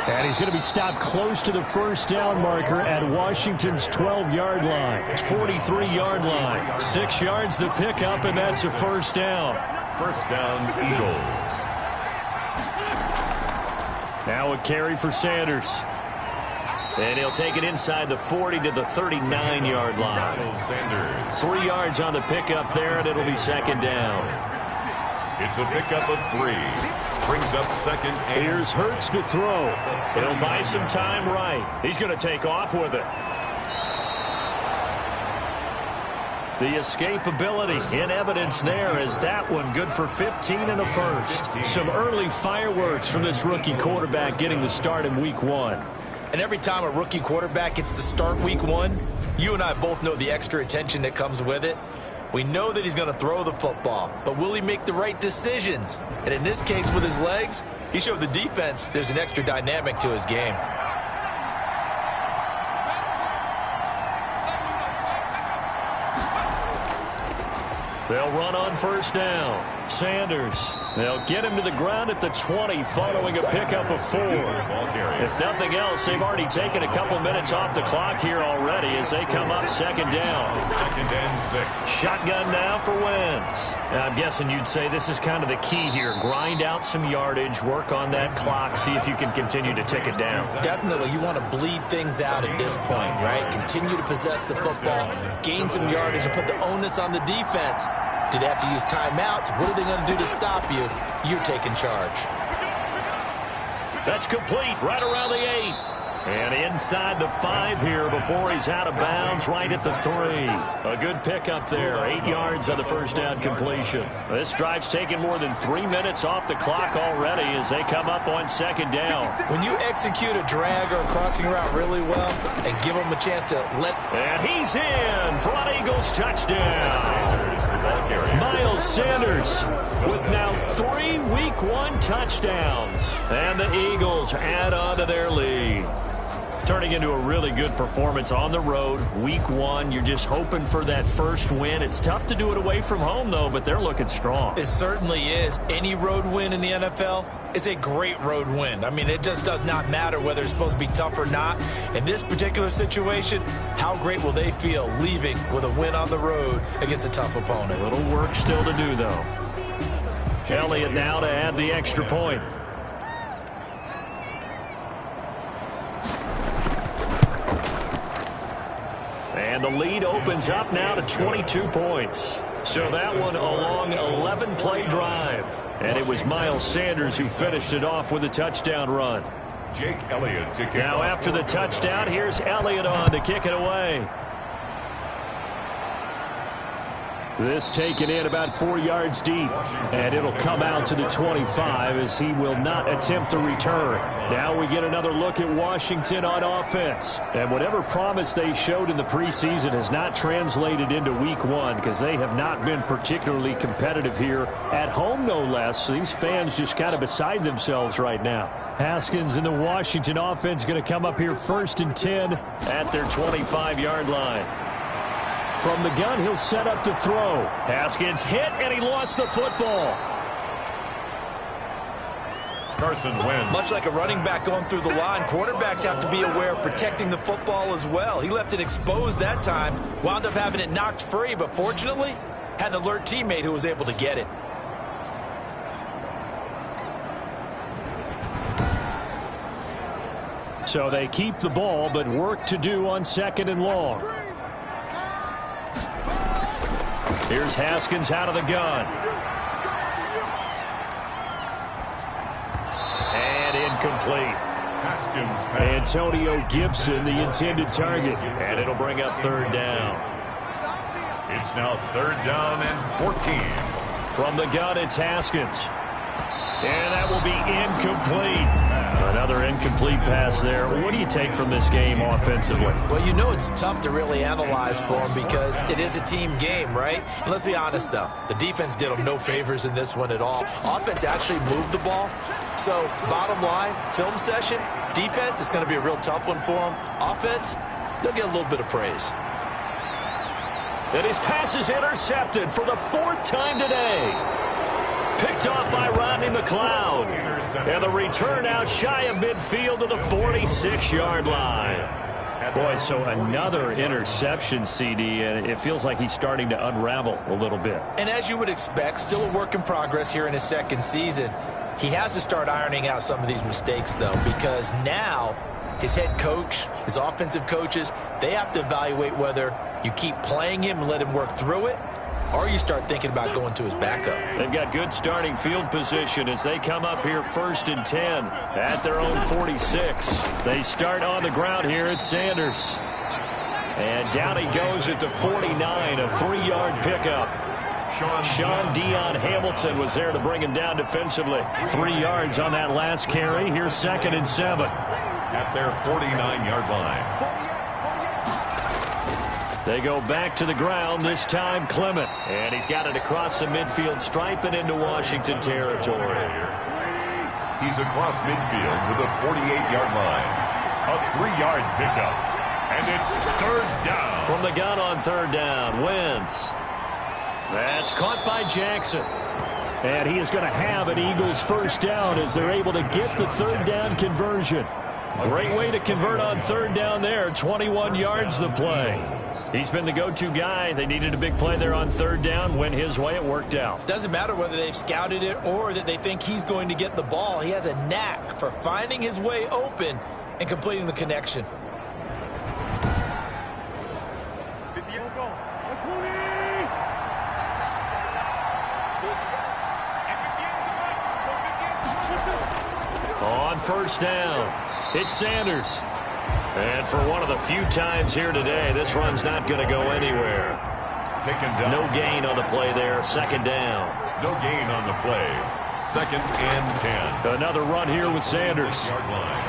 And he's going to be stopped close to the first down marker at Washington's 12-yard line. It's 43-yard line. 6 yards the pickup, and that's a first down. First down, Eagles. Now a carry for Sanders. And he'll take it inside the 40 to the 39-yard line. Sanders. 3 yards on the pickup there, and it'll be 2nd down. It's a pickup of 3. Brings up 2nd and... Here's Hurts to throw. He'll buy some time right. He's going to take off with it. The escapability in evidence there as that one good for 15 and a first. Some early fireworks from this rookie quarterback getting the start in week 1. And every time a rookie quarterback gets to start week 1, you and I both know the extra attention that comes with it. We know that he's going to throw the football, but will he make the right decisions? And in this case with his legs, he showed the defense there's an extra dynamic to his game. They'll run on first down. Sanders. They'll get him to the ground at the 20 following a pickup of 4. If nothing else, they've already taken a couple minutes off the clock here already as they come up 2nd down. 2nd and 6. Shotgun now for Wentz. I'm guessing you'd say this is kind of the key here. Grind out some yardage, work on that clock, see if you can continue to tick it down. Definitely, you want to bleed things out at this point, right? Continue to possess the football, gain some yardage, and put the onus on the defense. Do they have to use timeouts? What are they going to do to stop you? You're taking charge. That's complete right around the 8. And inside the 5 here before he's out of bounds right at the 3. A good pickup there. 8 yards on the first down completion. This drive's taken more than 3 minutes off the clock already as they come up on 2nd down. When you execute a drag or a crossing route really well and give them a chance to let... And he's in for an Eagles touchdown. Miles Sanders with now 3 Week 1 touchdowns. And the Eagles add on to their lead. Turning into a really good performance on the road. Week 1, you're just hoping for that first win. It's tough to do it away from home, though, but they're looking strong. It certainly is. Any road win in the NFL is a great road win. I mean, it just does not matter whether it's supposed to be tough or not. In this particular situation, how great will they feel leaving with a win on the road against a tough opponent? A little work still to do, though. Elliott now to add the extra point. And the lead opens up now to 22 points. So that one a long 11-play drive. And it was Miles Sanders who finished it off with a touchdown run. Jake Elliott to kick now off. After the touchdown, here's Elliott on to kick it away. This taken in about 4 yards deep, and it'll come out to the 25 as he will not attempt to return. Now we get another look at Washington on offense. And whatever promise they showed in the preseason has not translated into week one because they have not been particularly competitive here at home, no less. These fans just kind of beside themselves right now. Haskins in the Washington offense going to come up here 1st and 10 at their 25-yard line. From the gun, he'll set up to throw. Haskins hit, and he lost the football. Carson Wentz. Much like a running back going through the line, quarterbacks have to be aware of protecting the football as well. He left it exposed that time, wound up having it knocked free, but fortunately, had an alert teammate who was able to get it. So they keep the ball, but work to do on 2nd and long. Here's Haskins out of the gun. And incomplete. Haskins. Antonio Gibson, the intended target. And it'll bring up 3rd down. It's now 3rd down and 14. From the gun, it's Haskins. And that will be incomplete. Another incomplete pass there. What do you take from this game offensively? Well, you know it's tough to really analyze for them because it is a team game, right? And let's be honest, though. The defense did them no favors in this one at all. Offense actually moved the ball. So, bottom line, film session, defense, it's going to be a real tough one for them. Offense, they'll get a little bit of praise. And his pass is intercepted for the 4th time today. Picked off by Rodney McLeod. And the return out shy of midfield to the 46-yard line. Boy, so another interception, CD, and it feels like he's starting to unravel a little bit. And as you would expect, still a work in progress here in his 2nd season. He has to start ironing out some of these mistakes, though, because now his head coach, his offensive coaches, they have to evaluate whether you keep playing him and let him work through it, or you start thinking about going to his backup. They've got good starting field position as they come up here 1st and 10 at their own 46. They start on the ground here at Sanders. And down he goes at the 49, a 3-yard pickup. Sean Dion Hamilton was there to bring him down defensively. 3 yards on that last carry. Here's 2nd and 7. At their 49-yard line. They go back to the ground, this time Clement. And he's got it across the midfield stripe and into Washington territory. He's across midfield to the 48-yard line. A 3-yard pickup. And it's 3rd down. From the gun on 3rd down, Wentz. That's caught by Jackson. And he is going to have an Eagles 1st down as they're able to get the 3rd down conversion. Great way to convert on 3rd down there. 21 yards the play. He's been the go-to guy. They needed a big play there on 3rd down. Went his way. It worked out. Doesn't matter whether they've scouted it or that they think he's going to get the ball. He has a knack for finding his way open and completing the connection. On 1st down, it's Sanders. And for one of the few times here today, this run's not going to go anywhere. Taken down. No gain on the play there. 2nd down. No gain on the play. 2nd and 10. Another run here with Sanders. 6-yard line.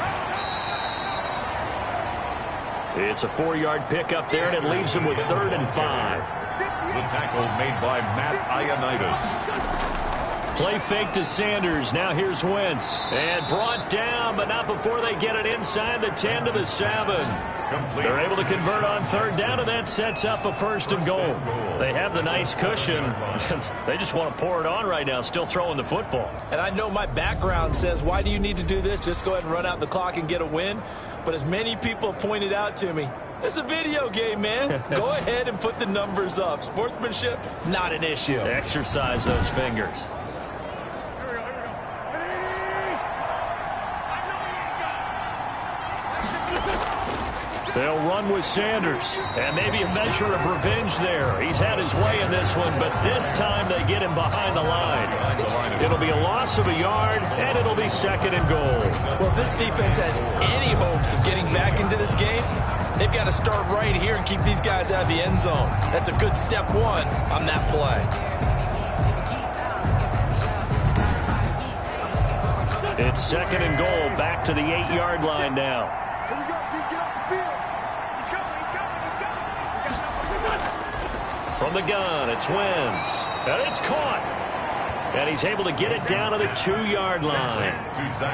It's a 4-yard pickup there, and it leaves him with 3rd and 5. The tackle made by Matt Ioannidis. Play fake to Sanders. Now here's Wentz. And brought down, but not before they get it inside the 10 to the 7. Complete. They're able to convert on 3rd down, and that sets up a 1st and goal. They have the nice cushion. They just want to pour it on right now, still throwing the football. And I know my background says, why do you need to do this? Just go ahead and run out the clock and get a win. But as many people pointed out to me, this is a video game, man. Go ahead and put the numbers up. Sportsmanship, not an issue. Exercise those fingers. They'll run with Sanders, and maybe a measure of revenge there. He's had his way in this one, but this time they get him behind the line. It'll be a loss of a yard, and it'll be 2nd and goal. Well, if this defense has any hopes of getting back into this game, They've got to start right here and keep these guys out of the end zone. That's a good step one on that play. It's 2nd and goal, back to the 8-yard line now. Here we go, D. Get off the field. He's coming, he's coming. From the gun, it's Wentz. And it's caught. And he's able to get it down to the 2-yard line.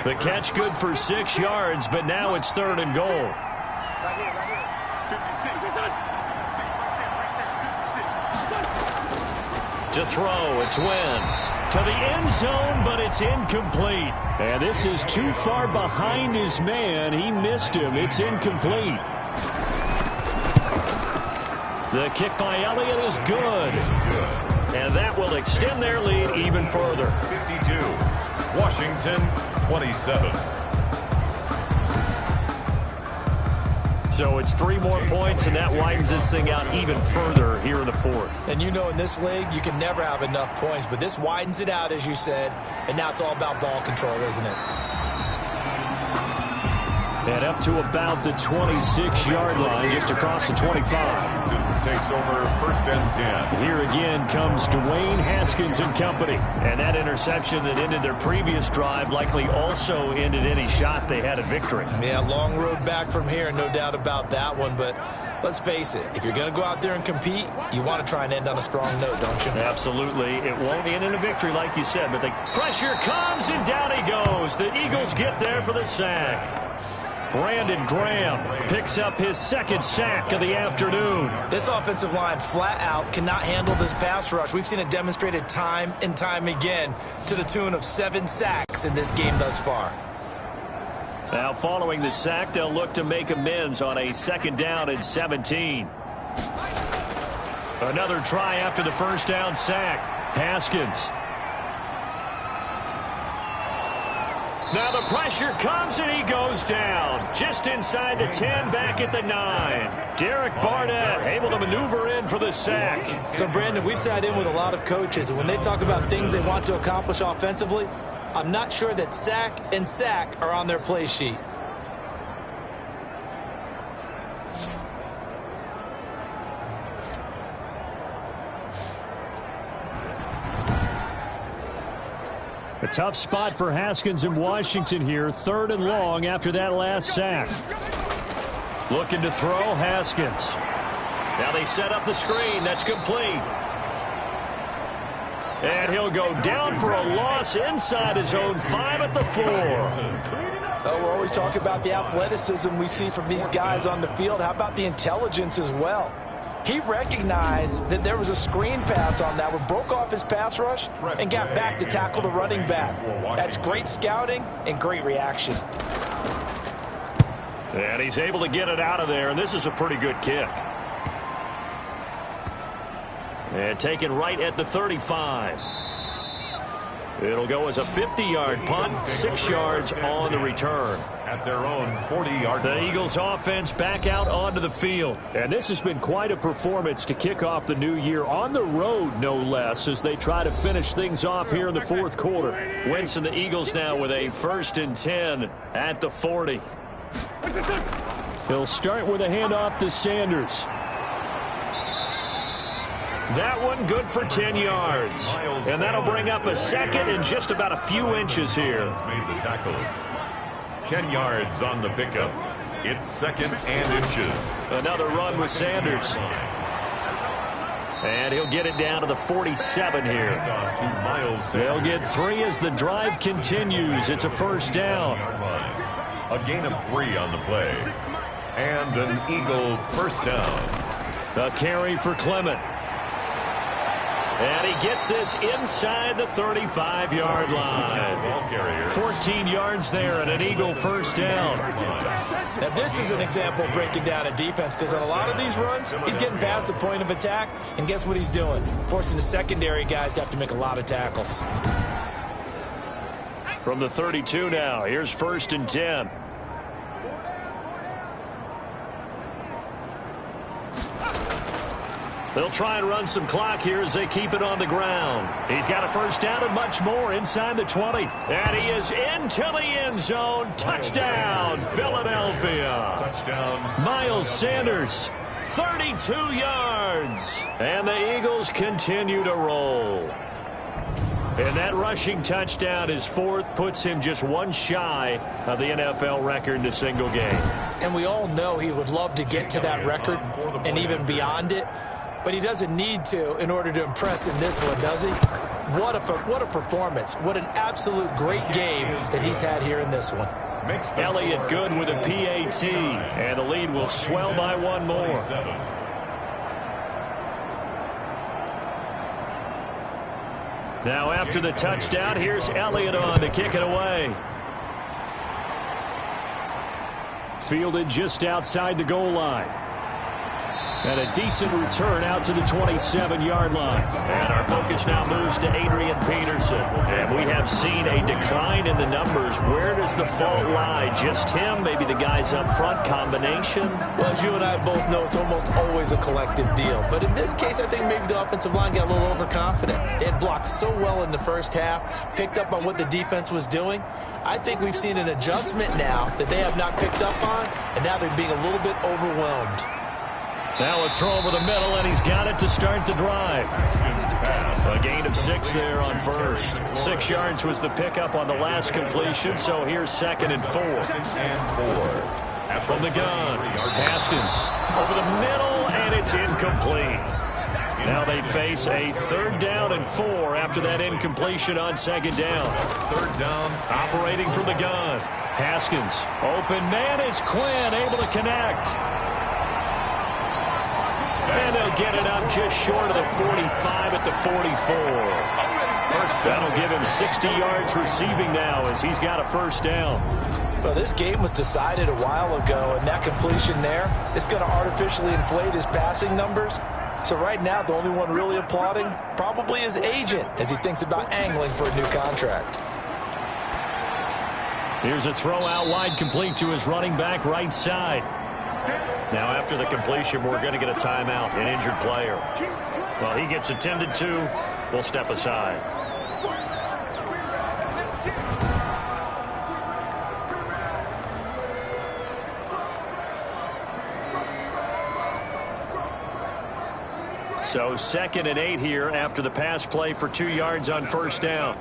The catch good for 6 yards, but now it's 3rd and goal. Right here, right here. 56. 6 right there, 56. To throw, it's Wentz. To the end zone, but it's incomplete. And this is too far behind his man. He missed him. It's incomplete. The kick by Elliott is good. And that will extend their lead even further. 52. Washington, 27. So it's 3 more points, and that widens this thing out even further here in the 4th. And you know in this league, you can never have enough points, but this widens it out, as you said, and now it's all about ball control, isn't it? And up to about the 26-yard line, just across the 25. Takes over 1st and 10. Here again comes Dwayne Haskins and company. And that interception that ended their previous drive likely also ended any shot they had at victory. Yeah, long road back from here, no doubt about that one. But let's face it, if you're going to go out there and compete, you want to try and end on a strong note, don't you? Absolutely. It won't end in a victory like you said, but the pressure comes and down he goes. The Eagles get there for the sack. Brandon Graham picks up his 2nd sack of the afternoon. This offensive line flat out cannot handle this pass rush. We've seen it demonstrated time and time again to the tune of 7 sacks in this game thus far. Now following the sack, they'll look to make amends on a 2nd down and 17. Another try after the 1st down sack. Haskins. Now the pressure comes and he goes down. Just inside the 10, back at the 9. Derek Barnett able to maneuver in for the sack. So, Brandon, we've sat in with a lot of coaches, and when they talk about things they want to accomplish offensively, I'm not sure that sack and sack are on their play sheet. A tough spot for Haskins in Washington here. 3rd and long after that last sack. Looking to throw, Haskins. Now they set up the screen. That's complete. And he'll go down for a loss inside his own 5 at the 4. Oh, we're always talking about the athleticism we see from these guys on the field. How about the intelligence as well? He recognized that there was a screen pass on that one, broke off his pass rush, and got back to tackle the running back. That's great scouting and great reaction. And he's able to get it out of there, and this is a pretty good kick. And taken right at the 35. It'll go as a 50-yard punt, 6 yards on the return. At their own 40-yard line. The Eagles offense back out onto the field. And this has been quite a performance to kick off the new year on the road, no less, as they try to finish things off here in the 4th quarter. Wentz and the Eagles now with a 1st and 10 at the 40. He'll start with a handoff to Sanders. That one good for 10 yards. And that'll bring up a 2nd and just about a few inches here. Made the tackle. 10 yards on the pickup. It's 2nd and inches. Another run with Sanders. And he'll get it down to the 47 here. They'll get 3 as the drive continues. It's a 1st down. A gain of 3 on the play. And an Eagle 1st down. A carry for Clement. And he gets this inside the 35-yard line. 14 yards there and an Eagle 1st down. Now this is an example of breaking down a defense, because on a lot of these runs, he's getting past the point of attack, and guess what he's doing? Forcing the secondary guys to have to make a lot of tackles. From the 32 now, here's 1st and 10. They'll try and run some clock here as they keep it on the ground. He's got a first down and much more inside the 20. And he is into the end zone. Touchdown, Philadelphia. Touchdown. Miles Sanders, 32 yards. And the Eagles continue to roll. And that rushing touchdown, his fourth, puts him just one shy of the NFL record in a single game. And we all know he would love to get to that record and even beyond it, but he doesn't need to in order to impress in this one, does he? What a performance. What an absolute great game that he's had here in this one. Elliott good with a PAT, and the lead will swell by one more. Now after the touchdown, here's Elliott on to kick it away. Fielded just outside the goal line. And a decent return out to the 27-yard line. And our focus now moves to Adrian Peterson. And we have seen a decline in the numbers. Where does the fault lie? Just him? Maybe the guys up front? Combination? Well, as you and I both know, it's almost always a collective deal. But in this case, I think maybe the offensive line got a little overconfident. They had blocked so well in the first half, picked up on what the defense was doing. I think we've seen an adjustment now that they have not picked up on, and now they're being a little bit overwhelmed. Now a throw over the middle, and he's got it to start the drive. A gain of 6 there on first. 6 yards was the pickup on the last completion, so here's 2nd and 4. From the gun, Haskins over the middle, and it's incomplete. Now they face a 3rd down and 4 after that incompletion on 2nd down. 3rd down. Operating from the gun. Haskins, open man is Quinn, able to connect. And they'll get it up just short of the 45 at the 44. That'll give him 60 yards receiving now as he's got a first down. Well, this game was decided a while ago, and that completion there is going to artificially inflate his passing numbers. So right now, the only one really applauding probably his agent as he thinks about angling for a new contract. Here's a throw out wide, complete to his running back right side. Now after the completion, we're going to get a timeout, an injured player. Well, he gets attended to. We'll step aside. So 2nd and 8 here after the pass play for 2 yards on first down.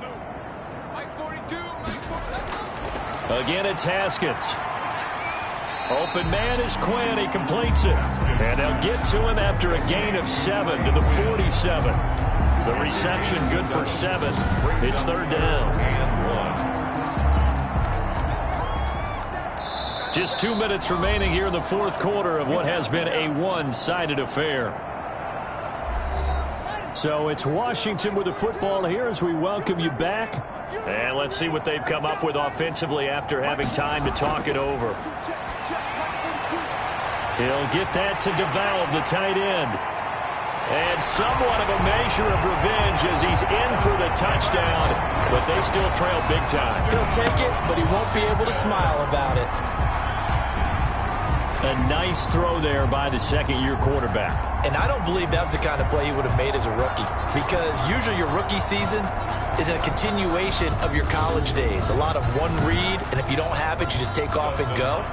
Again, it's Haskins. Open man is Quinn. He completes it. And they'll get to him after a gain of 7 to the 47. The reception good for 7. It's 3rd down. Just 2 minutes remaining here in the 4th quarter of what has been a one-sided affair. So it's Washington with the football here as we welcome you back. And let's see what they've come up with offensively after having time to talk it over. He'll get that to DeValve, the tight end. And somewhat of a measure of revenge as he's in for the touchdown, but they still trail big time. He'll take it, but he won't be able to smile about it. A nice throw there by the 2nd-year quarterback. And I don't believe that was the kind of play he would have made as a rookie, because usually your rookie season is a continuation of your college days. A lot of one read, and if you don't have it, you just take off and go.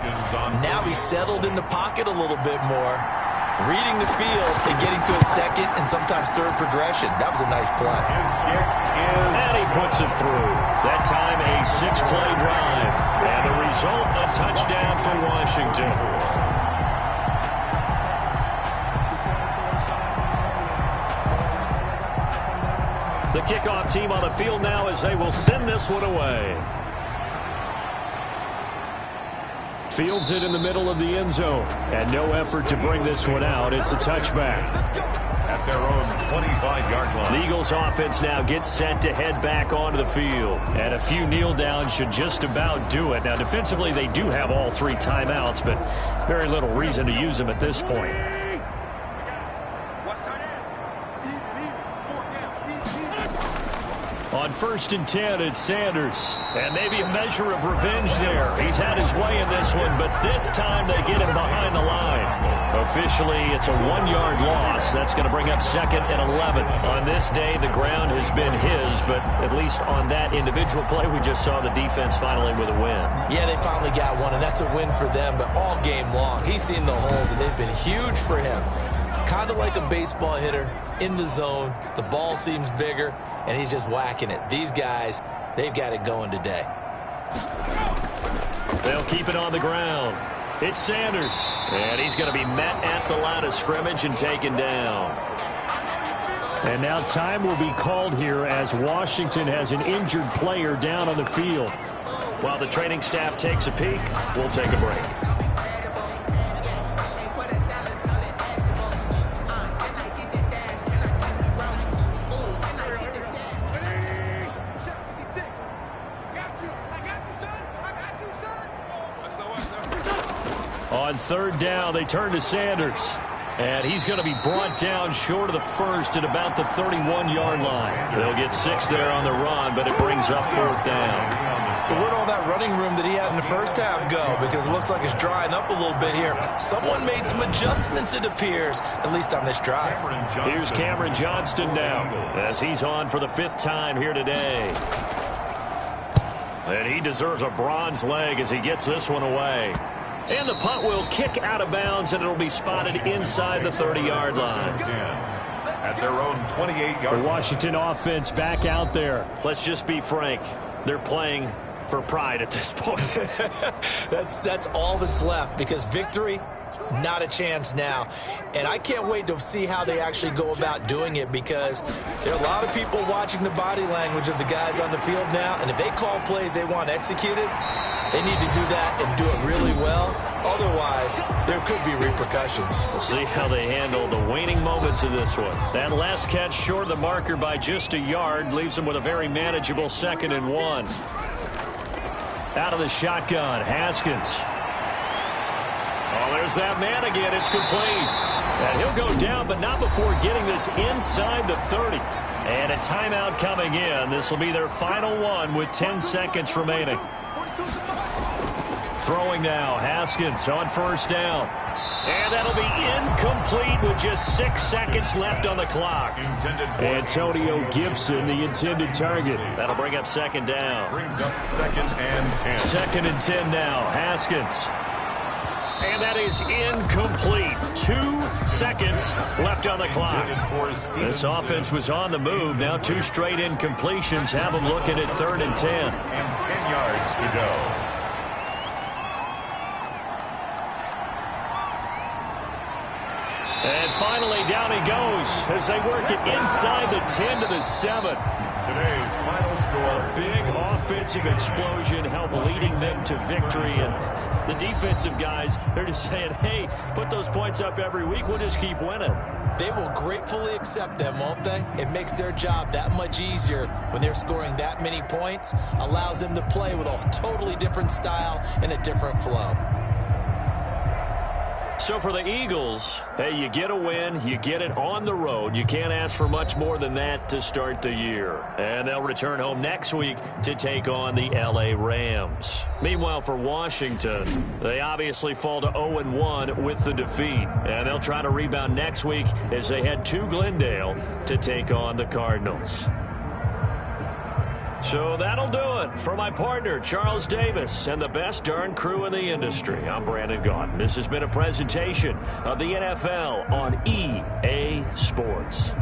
Now he's settled in the pocket a little bit more, reading the field and getting to a 2nd and sometimes 3rd progression. That was a nice play. And he puts it through. That time a 6-play drive. And the result, a touchdown for Washington. The kickoff team on the field now as they will send this one away. Fields it in the middle of the end zone. And no effort to bring this one out. It's a touchback. At their own 25-yard line. The Eagles offense now gets set to head back onto the field. And a few kneel downs should just about do it. Now defensively they do have all 3 timeouts, but very little reason to use them at this point. On 1st and 10, it's Sanders. And maybe a measure of revenge there. He's had his way in this one, but this time they get him behind the line. Officially, it's a 1-yard loss. That's going to bring up 2nd and 11. On this day, the ground has been his, but at least on that individual play, we just saw the defense finally with a win. Yeah, they finally got one, and that's a win for them, but all game long, he's seen the holes, and they've been huge for him. Kind of like a baseball hitter in the zone. The ball seems bigger, and he's just whacking it. These guys, they've got it going today. They'll keep it on the ground. It's Sanders, and he's going to be met at the line of scrimmage and taken down. And now time will be called here as Washington has an injured player down on the field. While the training staff takes a peek, we'll take a break. On 3rd down, they turn to Sanders. And he's going to be brought down short of the first at about the 31-yard line. They'll get 6 there on the run, but it brings up 4th down. So where'd all that running room that he had in the first half go? Because it looks like it's drying up a little bit here. Someone made some adjustments, it appears, at least on this drive. Here's Cameron Johnston now as he's on for the 5th time here today. And he deserves a bronze leg as he gets this one away. And the punt will kick out of bounds, and it'll be spotted inside the 30-yard line. At their own 28-yard. The Washington offense back out there. Let's just be frank. They're playing for pride at this point. That's all that's left, because victory, not a chance now. And I can't wait to see how they actually go about doing it, because there are a lot of people watching the body language of the guys on the field now, and if they call plays they want executed, they need to do that and do it really well. Otherwise, there could be repercussions. We'll see how they handle the waning moments of this one. That last catch short of the marker by just a yard leaves them with a very manageable 2nd and 1. Out of the shotgun, Haskins. Oh, there's that man again. It's complete. And he'll go down, but not before getting this inside the 30. And a timeout coming in. This will be their final one with 10 seconds remaining. Throwing now, Haskins on 1st down. And that'll be incomplete with just 6 seconds left on the clock. Antonio Gibson, the intended target. That'll bring up 2nd down. Brings up 2nd and 10. 2nd and 10 now, Haskins. And that is incomplete. 2 seconds left on the clock. This offense was on the move. Now 2 straight incompletions have them looking at 3rd and 10. And 10 yards to go. And finally, down he goes as they work it inside the 10 to the 7. Today's final score. A big offensive explosion helped leading them to victory. And the defensive guys, they're just saying, hey, put those points up every week. We'll just keep winning. They will gratefully accept them, won't they? It makes their job that much easier when they're scoring that many points. Allows them to play with a totally different style and a different flow. So for the Eagles, hey, you get a win, you get it on the road. You can't ask for much more than that to start the year. And they'll return home next week to take on the L.A. Rams. Meanwhile, for Washington, they obviously fall to 0-1 with the defeat. And they'll try to rebound next week as they head to Glendale to take on the Cardinals. So that'll do it for my partner, Charles Davis, and the best darn crew in the industry. I'm Brandon Gaudin. This has been a presentation of the NFL on EA Sports.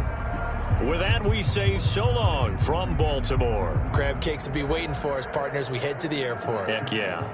With that, we say so long from Baltimore. Crab cakes will be waiting for us, partners. We head to the airport. Heck yeah.